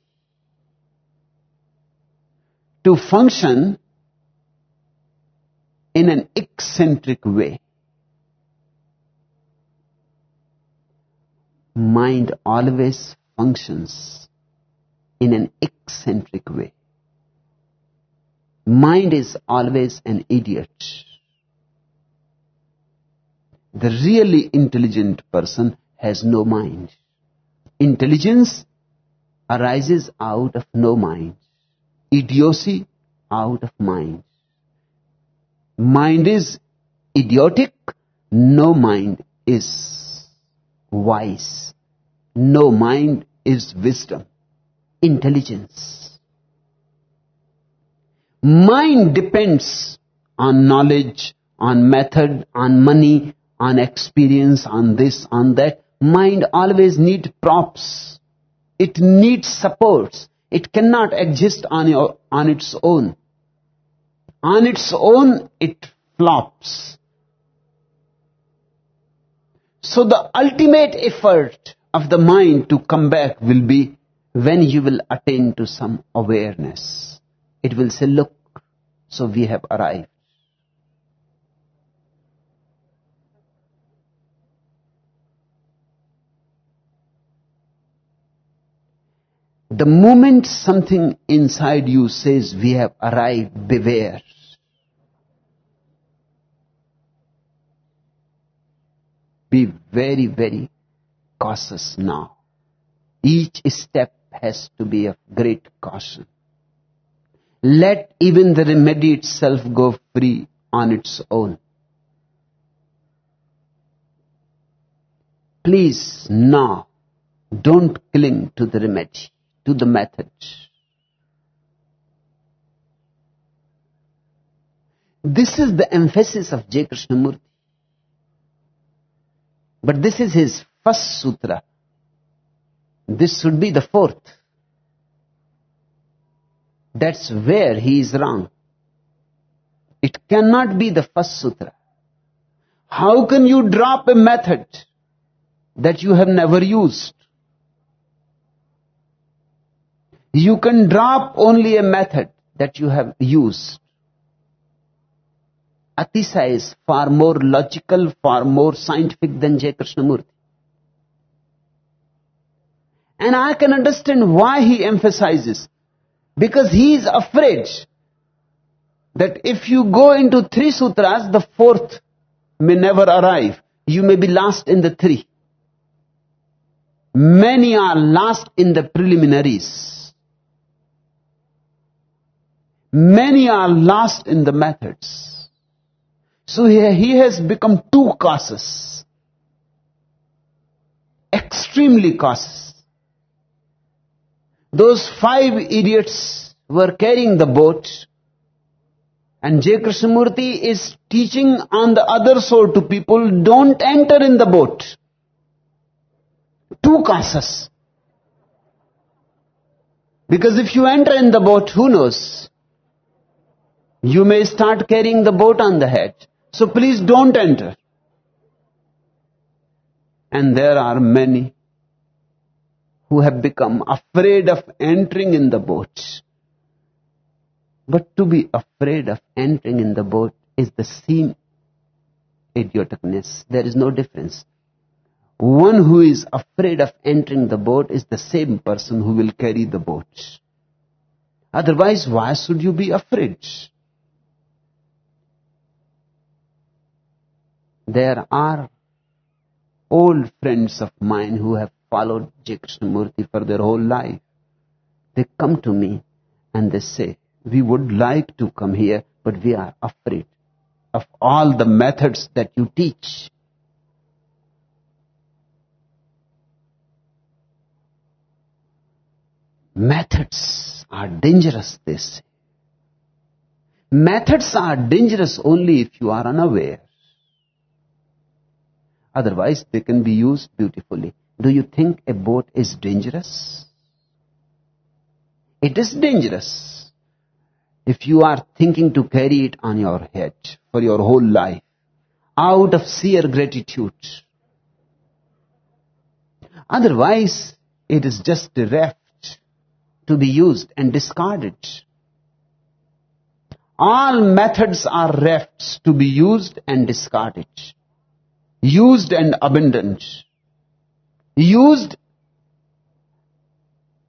To function in an eccentric way. Mind always functions in an eccentric way. Mind is always an idiot. The really intelligent person has no mind. Intelligence arises out of no mind. Idiocy out of mind. Mind is idiotic. No mind is wise. No mind is wisdom. Intelligence. Mind depends on knowledge, on method, on money, on experience, on this, on that. Mind always needs props. It needs supports. It cannot exist on its own. On its own, it flops. So the ultimate effort of the mind to come back will be when you will attain to some awareness. It will say, look, so we have arrived. The moment something inside you says, we have arrived, beware. Be very, very cautious now. Each step has to be of great caution. Let even the remedy itself go free on its own. Please now, don't cling to the remedy, to the method. This is the emphasis of J. Krishnamurti. But this is his first sutra. This should be the fourth. That's where he is wrong. It cannot be the first sutra. How can you drop a method that you have never used? You can drop only a method that you have used. Atisa is far more logical, far more scientific than J. Krishnamurti. And I can understand why he emphasizes. Because he is afraid that if you go into 3 sutras, the 4th may never arrive. You may be lost in the 3. Many are lost in the preliminaries. Many are lost in the methods. So he has become too cautious. Extremely cautious. Those 5 idiots were carrying the boat, and J. Krishnamurti is teaching on the other shore to people, don't enter in the boat. Too cautious. Because if you enter in the boat, who knows? You may start carrying the boat on the head. So please don't enter. And there are many who have become afraid of entering in the boat. But to be afraid of entering in the boat is the same idioticness. There is no difference. One who is afraid of entering the boat is the same person who will carry the boat. Otherwise, why should you be afraid? There are old friends of mine who have followed J. Krishnamurti for their whole life. They come to me and they say, we would like to come here, but we are afraid of all the methods that you teach. Methods are dangerous, they say. Methods are dangerous only if you are unaware. Otherwise, they can be used beautifully. Do you think a boat is dangerous? It is dangerous if you are thinking to carry it on your head for your whole life, out of sheer gratitude. Otherwise, it is just a raft to be used and discarded. All methods are rafts to be used and discarded. Used and abandoned. Used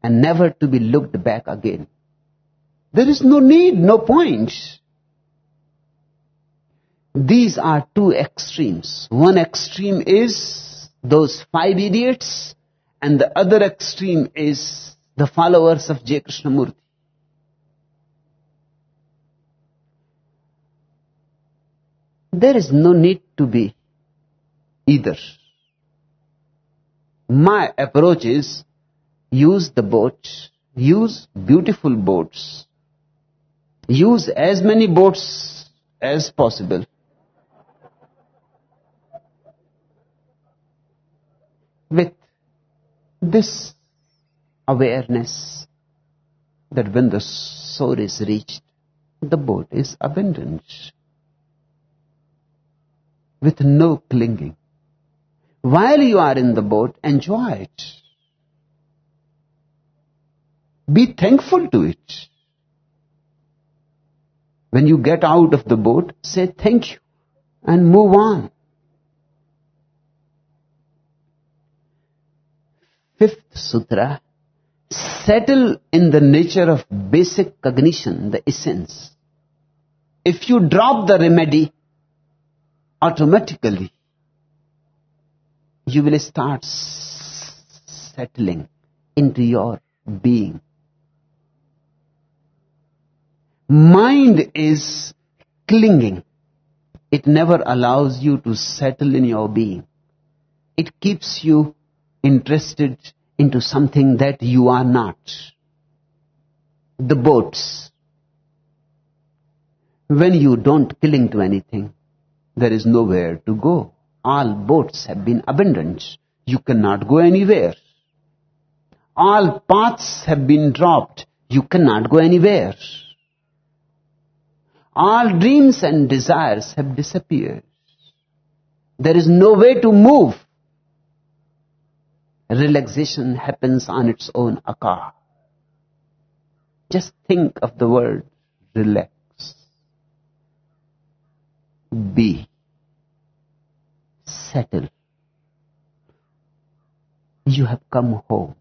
and never to be looked back again. There is no need, no point. These are two extremes. One extreme is those 5 idiots, and the other extreme is the followers of J. Krishnamurti. There is no need to be either. My approach is use the boat, use beautiful boats, use as many boats as possible. With this awareness that when the shore is reached, the boat is abandoned. With no clinging. While you are in the boat, enjoy it. Be thankful to it. When you get out of the boat, say thank you and move on. Fifth sutra, settle in the nature of basic cognition, the essence. If you drop the remedy, automatically you will start settling into your being. Mind is clinging. It never allows you to settle in your being. It keeps you interested into something that you are not. The boats. When you don't cling to anything, there is nowhere to go. All boats have been abandoned. You cannot go anywhere. All paths have been dropped. You cannot go anywhere. All dreams and desires have disappeared. There is no way to move. Relaxation happens on its own account. Just think of the word relax. Be. Settle. You have come home.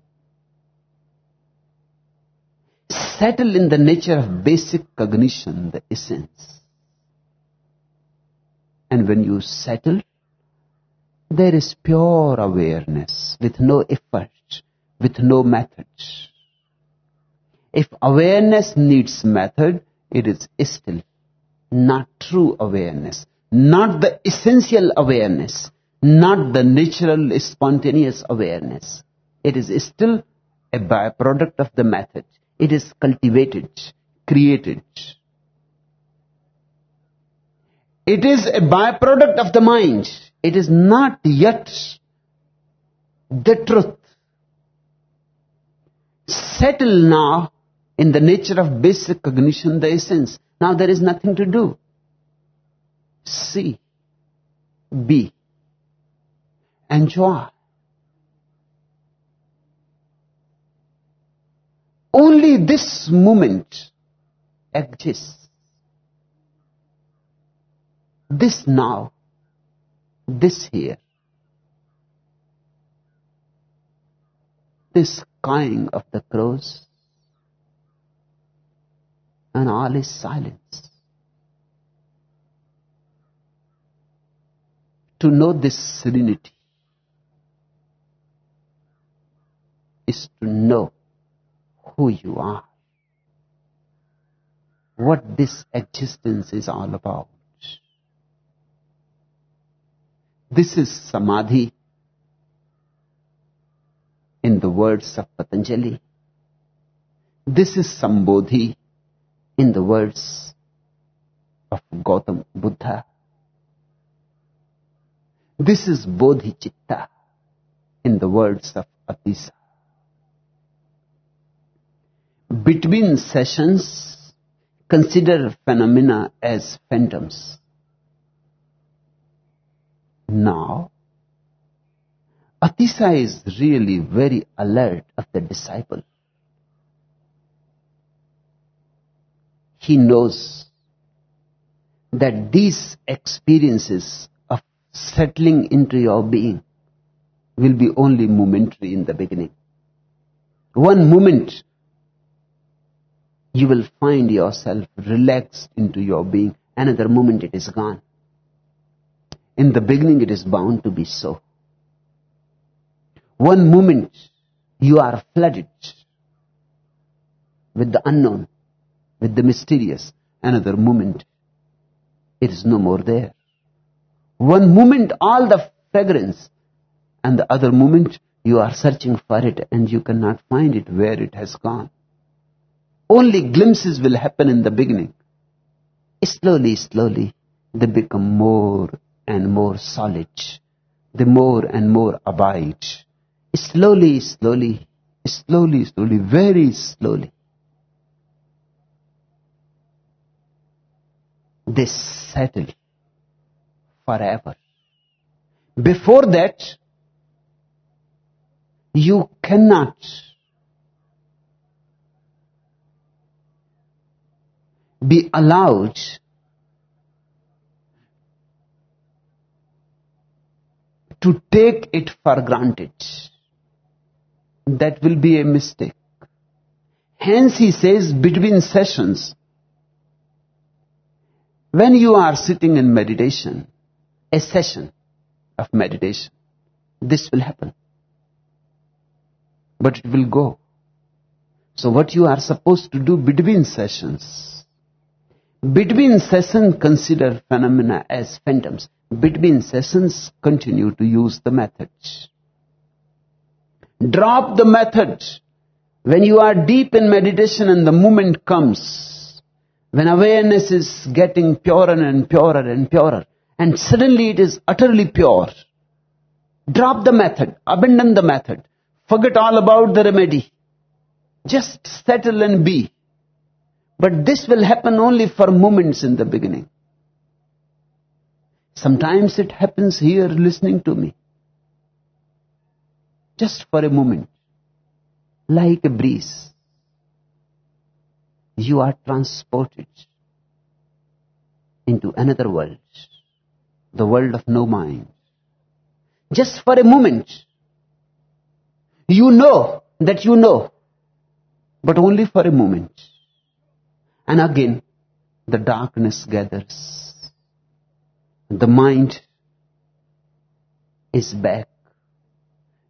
Settle in the nature of basic cognition, the essence. And when you settle, there is pure awareness with no effort, with no method. If awareness needs method, it is still not true awareness, not the essential awareness, not the natural spontaneous awareness. It is still a byproduct of the method. It is cultivated, created. It is a byproduct of the mind. It is not yet the truth. Settle now in the nature of basic cognition, the essence. Now there is nothing to do. See, be, enjoy. Only this moment exists. This now, this here. This cawing of the crows, and all is silence. To know this serenity is to know who you are, what this existence is all about. This is samadhi in the words of Patanjali. This is sambodhi in the words of Gautam Buddha. This is bodhicitta in the words of Atisa. Between sessions, consider phenomena as phantoms. Now, Atisa is really very alert of the disciple. He knows that these experiences of settling into your being will be only momentary in the beginning. One moment you will find yourself relaxed into your being. Another moment it is gone. In the beginning it is bound to be so. One moment you are flooded with the unknown, with the mysterious. Another moment it is no more there. One moment all the fragrance, and the other moment you are searching for it and you cannot find it where it has gone. Only glimpses will happen in the beginning. Slowly, slowly, they become more and more solid. They more and more abide. Slowly, slowly, slowly, slowly, very slowly. They settle forever. Before that, you cannot be allowed to take it for granted. That will be a mistake. Hence he says, between sessions, when you are sitting in meditation, a session of meditation, this will happen. But it will go. So what you are supposed to do between sessions? Between sessions, consider phenomena as phantoms. Between sessions, continue to use the method. Drop the method. When you are deep in meditation and the moment comes, when awareness is getting purer and purer and purer, and suddenly it is utterly pure, drop the method, abandon the method, forget all about the remedy. Just settle and be. But this will happen only for moments in the beginning. Sometimes it happens here listening to me. Just for a moment. Like a breeze. You are transported into another world. The world of no mind. Just for a moment. You know that you know. But only for a moment. And again, the darkness gathers. The mind is back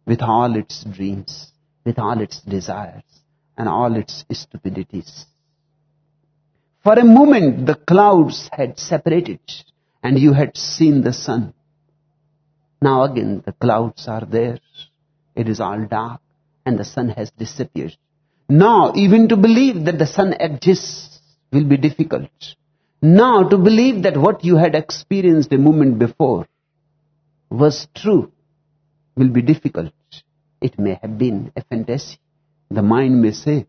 with all its dreams, with all its desires, and all its stupidities. For a moment, the clouds had separated, and you had seen the sun. Now again, the clouds are there. It is all dark, and the sun has disappeared. Now, even to believe that the sun exists will be difficult. Now, to believe that what you had experienced a moment before was true will be difficult. It may have been a fantasy. The mind may say,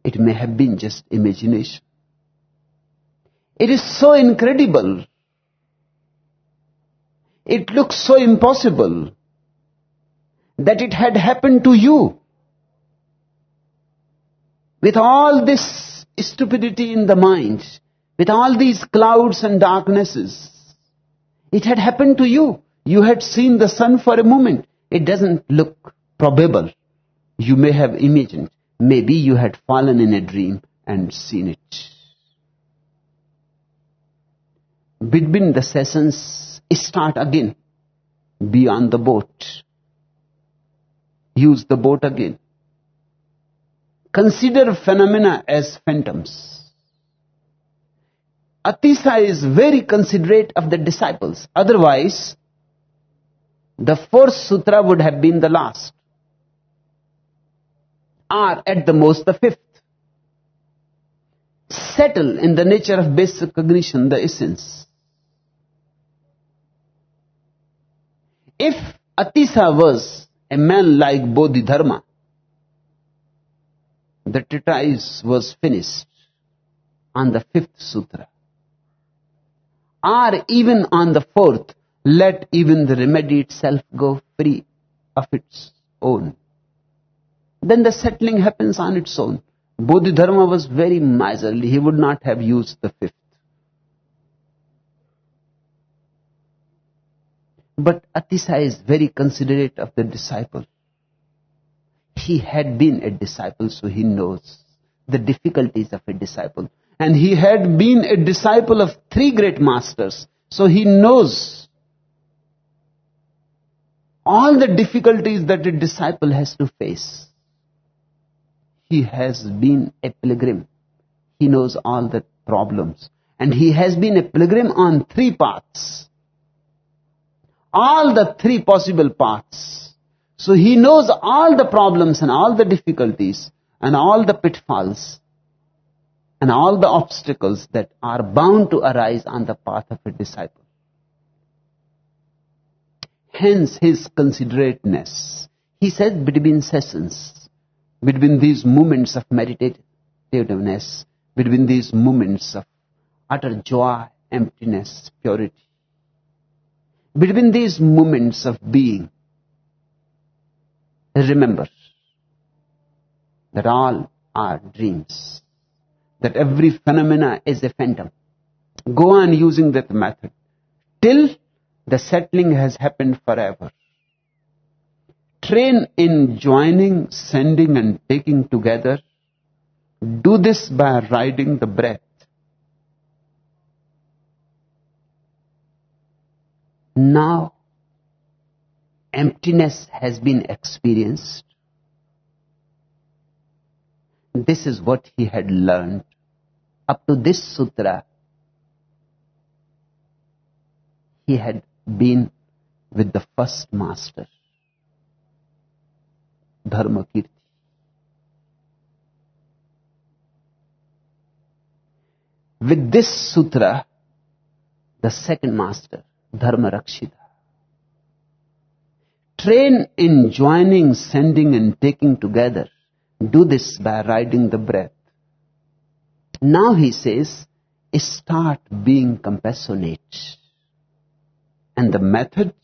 it may have been just imagination. It is so incredible. It looks so impossible that it had happened to you. With all this stupidity in the mind, with all these clouds and darknesses, it had happened to you. You had seen the sun for a moment. It doesn't look probable. You may have imagined. Maybe you had fallen in a dream and seen it. Between the sessions, start again. Be on the boat. Use the boat again. Consider phenomena as phantoms. Atisa is very considerate of the disciples. Otherwise, the fourth sutra would have been the last. Or at the most the fifth. Settle in the nature of basic cognition, the essence. If Atisa was a man like Bodhidharma, the treatise was finished on the fifth sutra. Or even on the fourth, let even the remedy itself go free of its own. Then the settling happens on its own. Bodhidharma was very miserly. He would not have used the fifth. But Atisa is very considerate of the disciple. He had been a disciple, so he knows the difficulties of a disciple. And he had been a disciple of three great masters. So he knows all the difficulties that a disciple has to face. He has been a pilgrim. He knows all the problems. And he has been a pilgrim on 3 paths. All the 3 possible paths. So he knows all the problems and all the difficulties and all the pitfalls and all the obstacles that are bound to arise on the path of a disciple. Hence his considerateness. He said between sessions, between these moments of meditativeness, between these moments of utter joy, emptiness, purity, between these moments of being, remember that all are dreams, that every phenomena is a phantom. Go on using that method till the settling has happened forever. Train in joining, sending and taking together. Do this by riding the breath. Now, emptiness has been experienced. This is what he had learned. Up to this sutra, he had been with the first master, Dharmakirti. With this sutra, the second master, Dharmarakshita. Train in joining, sending and taking together. Do this by riding the breath. Now he says, start being compassionate. And the method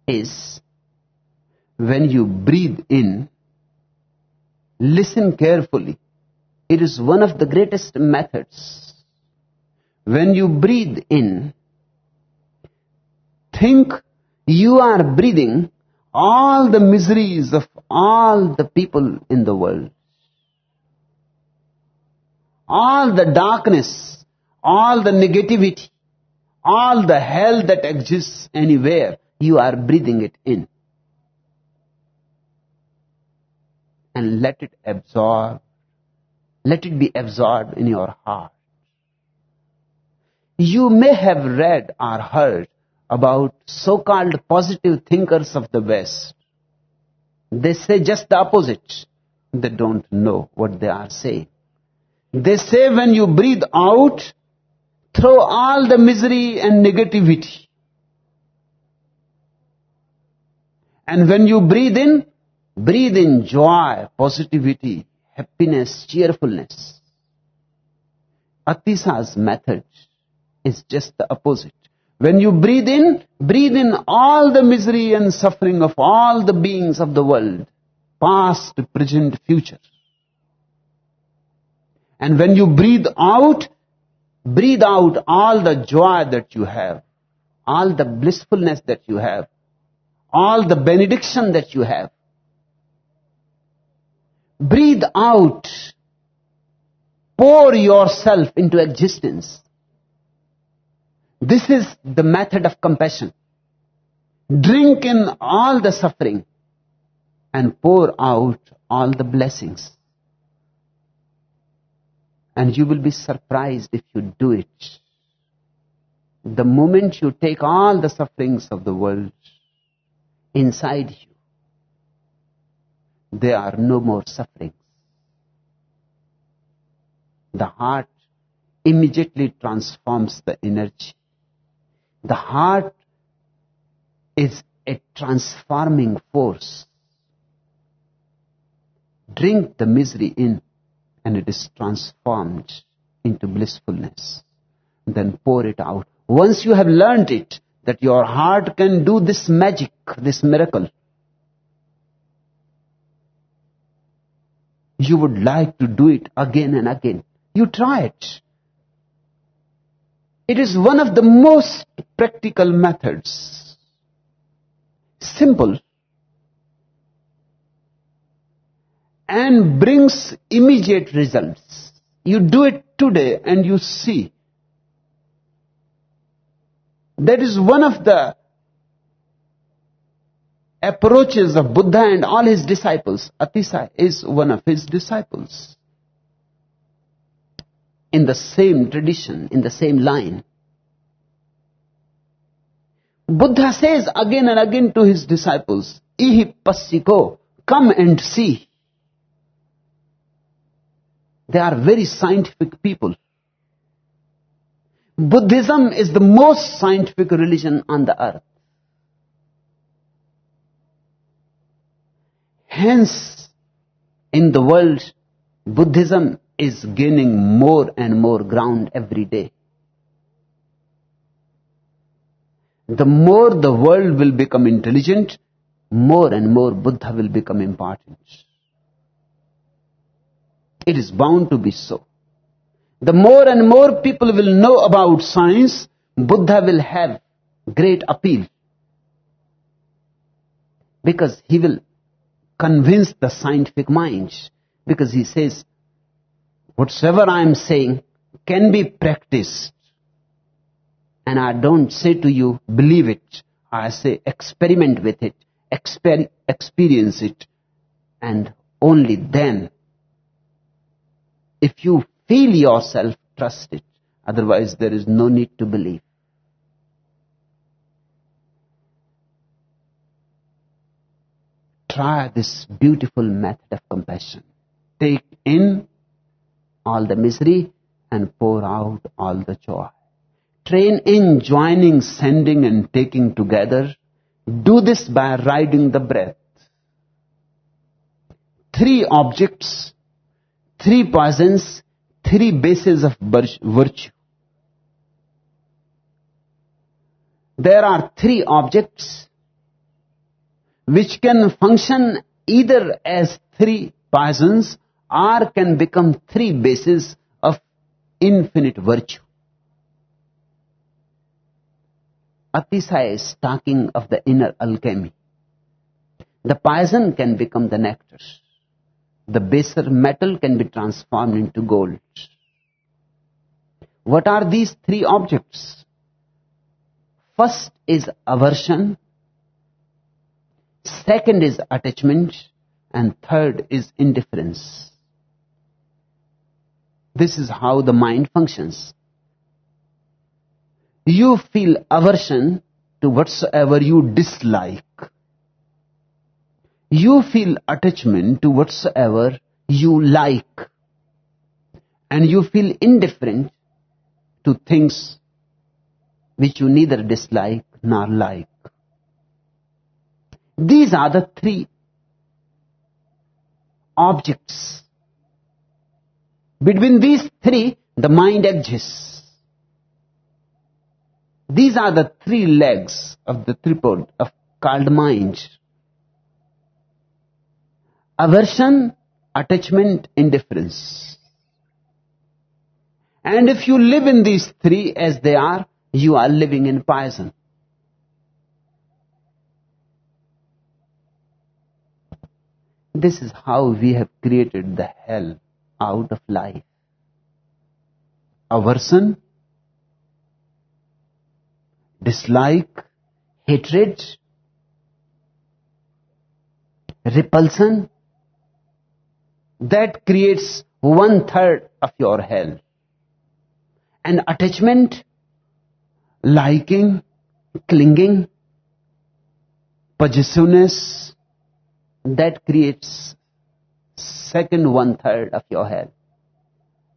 is, when you breathe in, listen carefully. It is one of the greatest methods. When you breathe in, think you are breathing all the miseries of all the people in the world. All the darkness, all the negativity, all the hell that exists anywhere, you are breathing it in. And let it absorb. Let it be absorbed in your heart. You may have read or heard about so-called positive thinkers of the West. They say just the opposite. They don't know what they are saying. They say when you breathe out, throw all the misery and negativity. And when you breathe in joy, positivity, happiness, cheerfulness. Atisa's method is just the opposite. When you breathe in all the misery and suffering of all the beings of the world, past, present, future. And when you breathe out all the joy that you have, all the blissfulness that you have, all the benediction that you have. Breathe out. Pour yourself into existence. This is the method of compassion. Drink in all the suffering and pour out all the blessings. And you will be surprised if you do it. The moment you take all the sufferings of the world inside you, there are no more sufferings. The heart immediately transforms the energy. The heart is a transforming force. Drink the misery in, and it is transformed into blissfulness. Then pour it out. Once you have learned it, that your heart can do this magic, this miracle, you would like to do it again and again. You try it. It is one of the most practical methods. Simple. And brings immediate results. You do it today and you see. That is one of the approaches of Buddha and all his disciples. Atisa is one of his disciples. In the same tradition, in the same line. Buddha says again and again to his disciples, Ihi passiko, come and see. They are very scientific people. Buddhism is the most scientific religion on the earth. Hence, in the world, Buddhism is gaining more and more ground every day. The more the world will become intelligent, more and more Buddha will become important. It is bound to be so. The more and more people will know about science, Buddha will have great appeal. Because he will convince the scientific mind. Because he says, whatsoever I am saying can be practiced. And I don't say to you, believe it. I say, experiment with it. Experience it. And only then, if you feel yourself, trust it. Otherwise, there is no need to believe. Try this beautiful method of compassion. Take in all the misery and pour out all the joy. Train in joining, sending and taking together. Do this by riding the breath. 3 objects, 3 poisons, 3 bases of virtue. There are 3 objects which can function either as 3 poisons or can become 3 bases of infinite virtue. Atisaya is talking of the inner alchemy. The poison can become the nectar. The baser metal can be transformed into gold. What are these 3 objects? First is aversion. Second is attachment. And third is indifference. This is how the mind functions. You feel aversion to whatsoever you dislike. You feel attachment to whatsoever you like. And you feel indifferent to things which you neither dislike nor like. These are the 3 objects. Between these 3, the mind exists. These are the 3 legs of the tripod called mind. Aversion, attachment, indifference. And if you live in these 3 as they are, you are living in poison. This is how we have created the hell out of life. Aversion, dislike, hatred, repulsion, that creates 1/3 of your hell. And attachment, liking, clinging, possessiveness, that creates second 1/3 of your hell.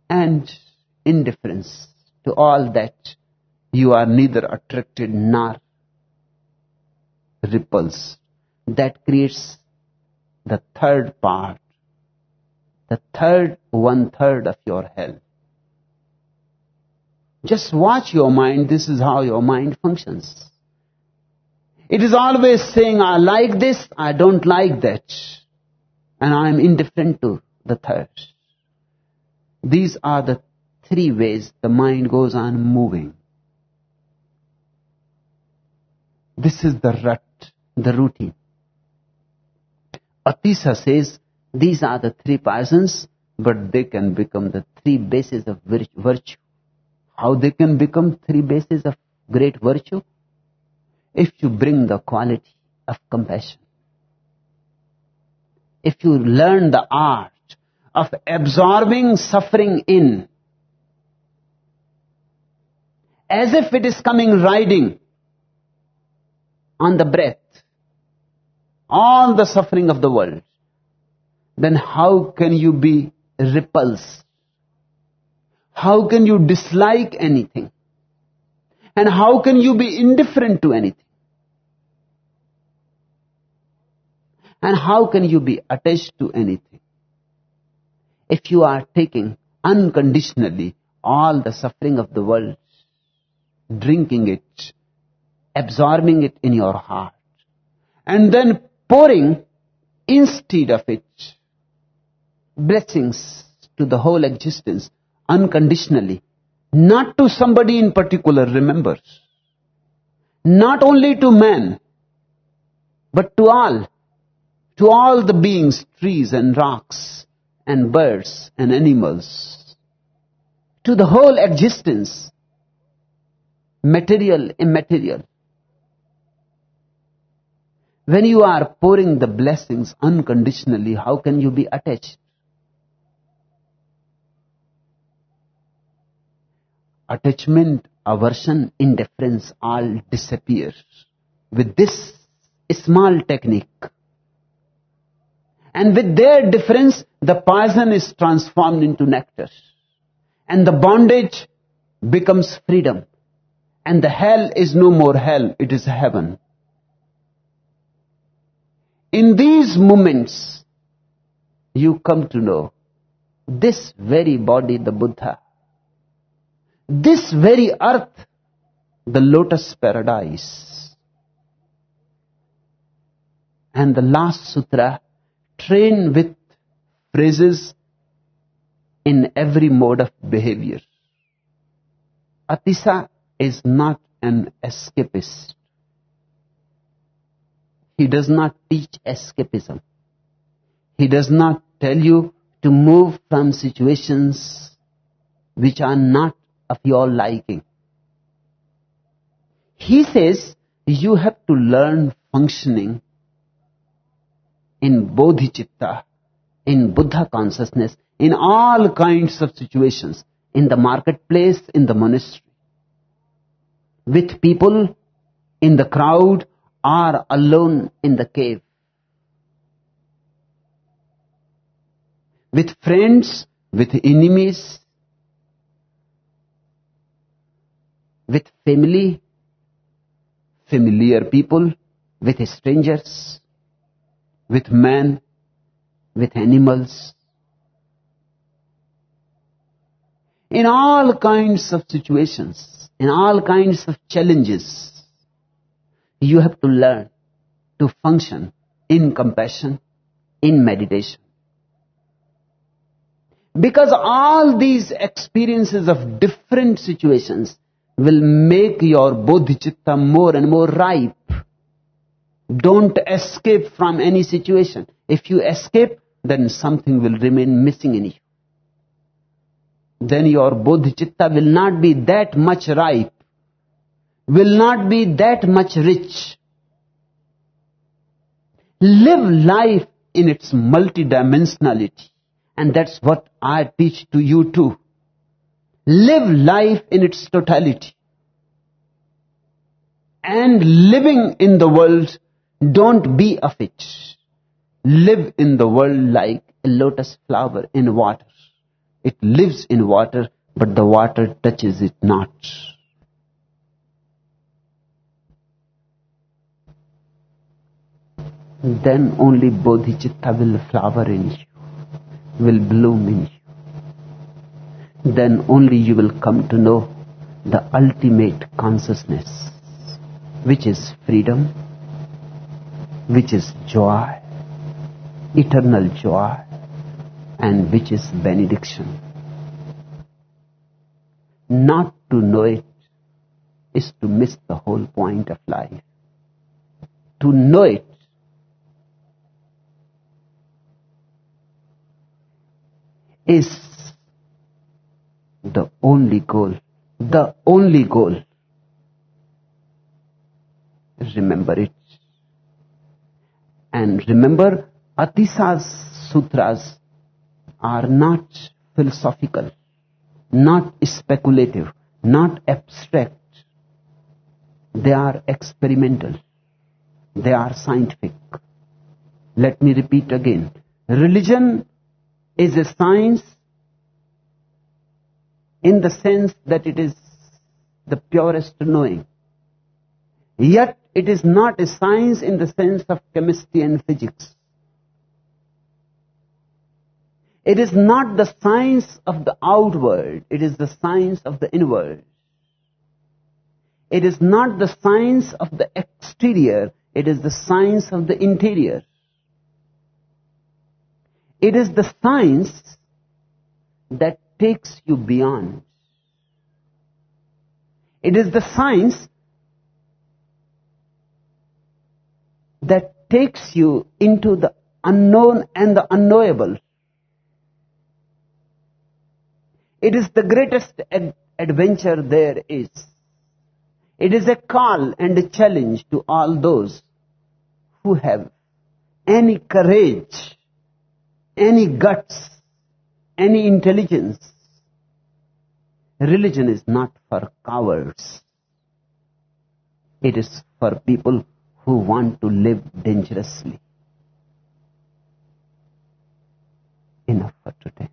And indifference to all that, you are neither attracted nor repulsed. That creates the third part, the third 1/3 of your hell. Just watch your mind. This is how your mind functions. It is always saying, I like this, I don't like that, and I am indifferent to the third. These are the 3 ways the mind goes on moving. This is the rut, the routine. Atisa says, these are the 3 poisons, but they can become the 3 bases of virtue. How they can become 3 bases of great virtue? If you bring the quality of compassion, if you learn the art of absorbing suffering in, as if it is coming riding on the breath, all the suffering of the world, then how can you be repulsed? How can you dislike anything? And how can you be indifferent to anything? And how can you be attached to anything? If you are taking unconditionally all the suffering of the world, drinking it, absorbing it in your heart, and then pouring instead of it blessings to the whole existence unconditionally, not to somebody in particular, remember, not only to man, but to all the beings, trees and rocks and birds and animals, to the whole existence, material, immaterial. When you are pouring the blessings unconditionally, how can you be attached? Attachment, aversion, indifference all disappear with this small technique. And with their difference, the poison is transformed into nectar. And the bondage becomes freedom. And the hell is no more hell, it is heaven. In these moments, you come to know this very body, the Buddha, this very earth, the lotus paradise. And the last sutra, trained with phrases in every mode of behavior. Atisa is not an escapist. He does not teach escapism. He does not tell you to move from situations which are not of your liking. He says you have to learn functioning in bodhicitta, in Buddha consciousness, in all kinds of situations, in the marketplace, in the monastery, with people, in the crowd, or alone in the cave, with friends, with enemies, with family, familiar people, with strangers, with man, with animals. In all kinds of situations, in all kinds of challenges, you have to learn to function in compassion, in meditation. Because all these experiences of different situations will make your bodhicitta more and more ripe. Don't escape from any situation. If you escape, then something will remain missing in you. Then your bodhicitta will not be that much ripe, will not be that much rich. Live life in its multidimensionality. And that's what I teach to you too. Live life in its totality. And living in the world, don't be of it. Live in the world like a lotus flower in water. It lives in water, but the water touches it not. Then only bodhicitta will flower in you, will bloom in you. Then only you will come to know the ultimate consciousness, which is freedom, which is joy, eternal joy, and which is benediction. Not to know it is to miss the whole point of life. To know it is the only goal remember it. And remember, Atisa's sutras are not philosophical, not speculative, not abstract. They are experimental. They are scientific. Let me repeat again. Religion is a science in the sense that it is the purest knowing. Yet it is not a science in the sense of chemistry and physics. It is not the science of the outward, it is the science of the inward. It is not the science of the exterior, it is the science of the interior. It is the science that takes you beyond. It is the science that takes you into the unknown and the unknowable. It is the greatest adventure there is. It is a call and a challenge to all those who have any courage, any guts, any intelligence. Religion is not for cowards. It is for people who want to live dangerously. Enough for today.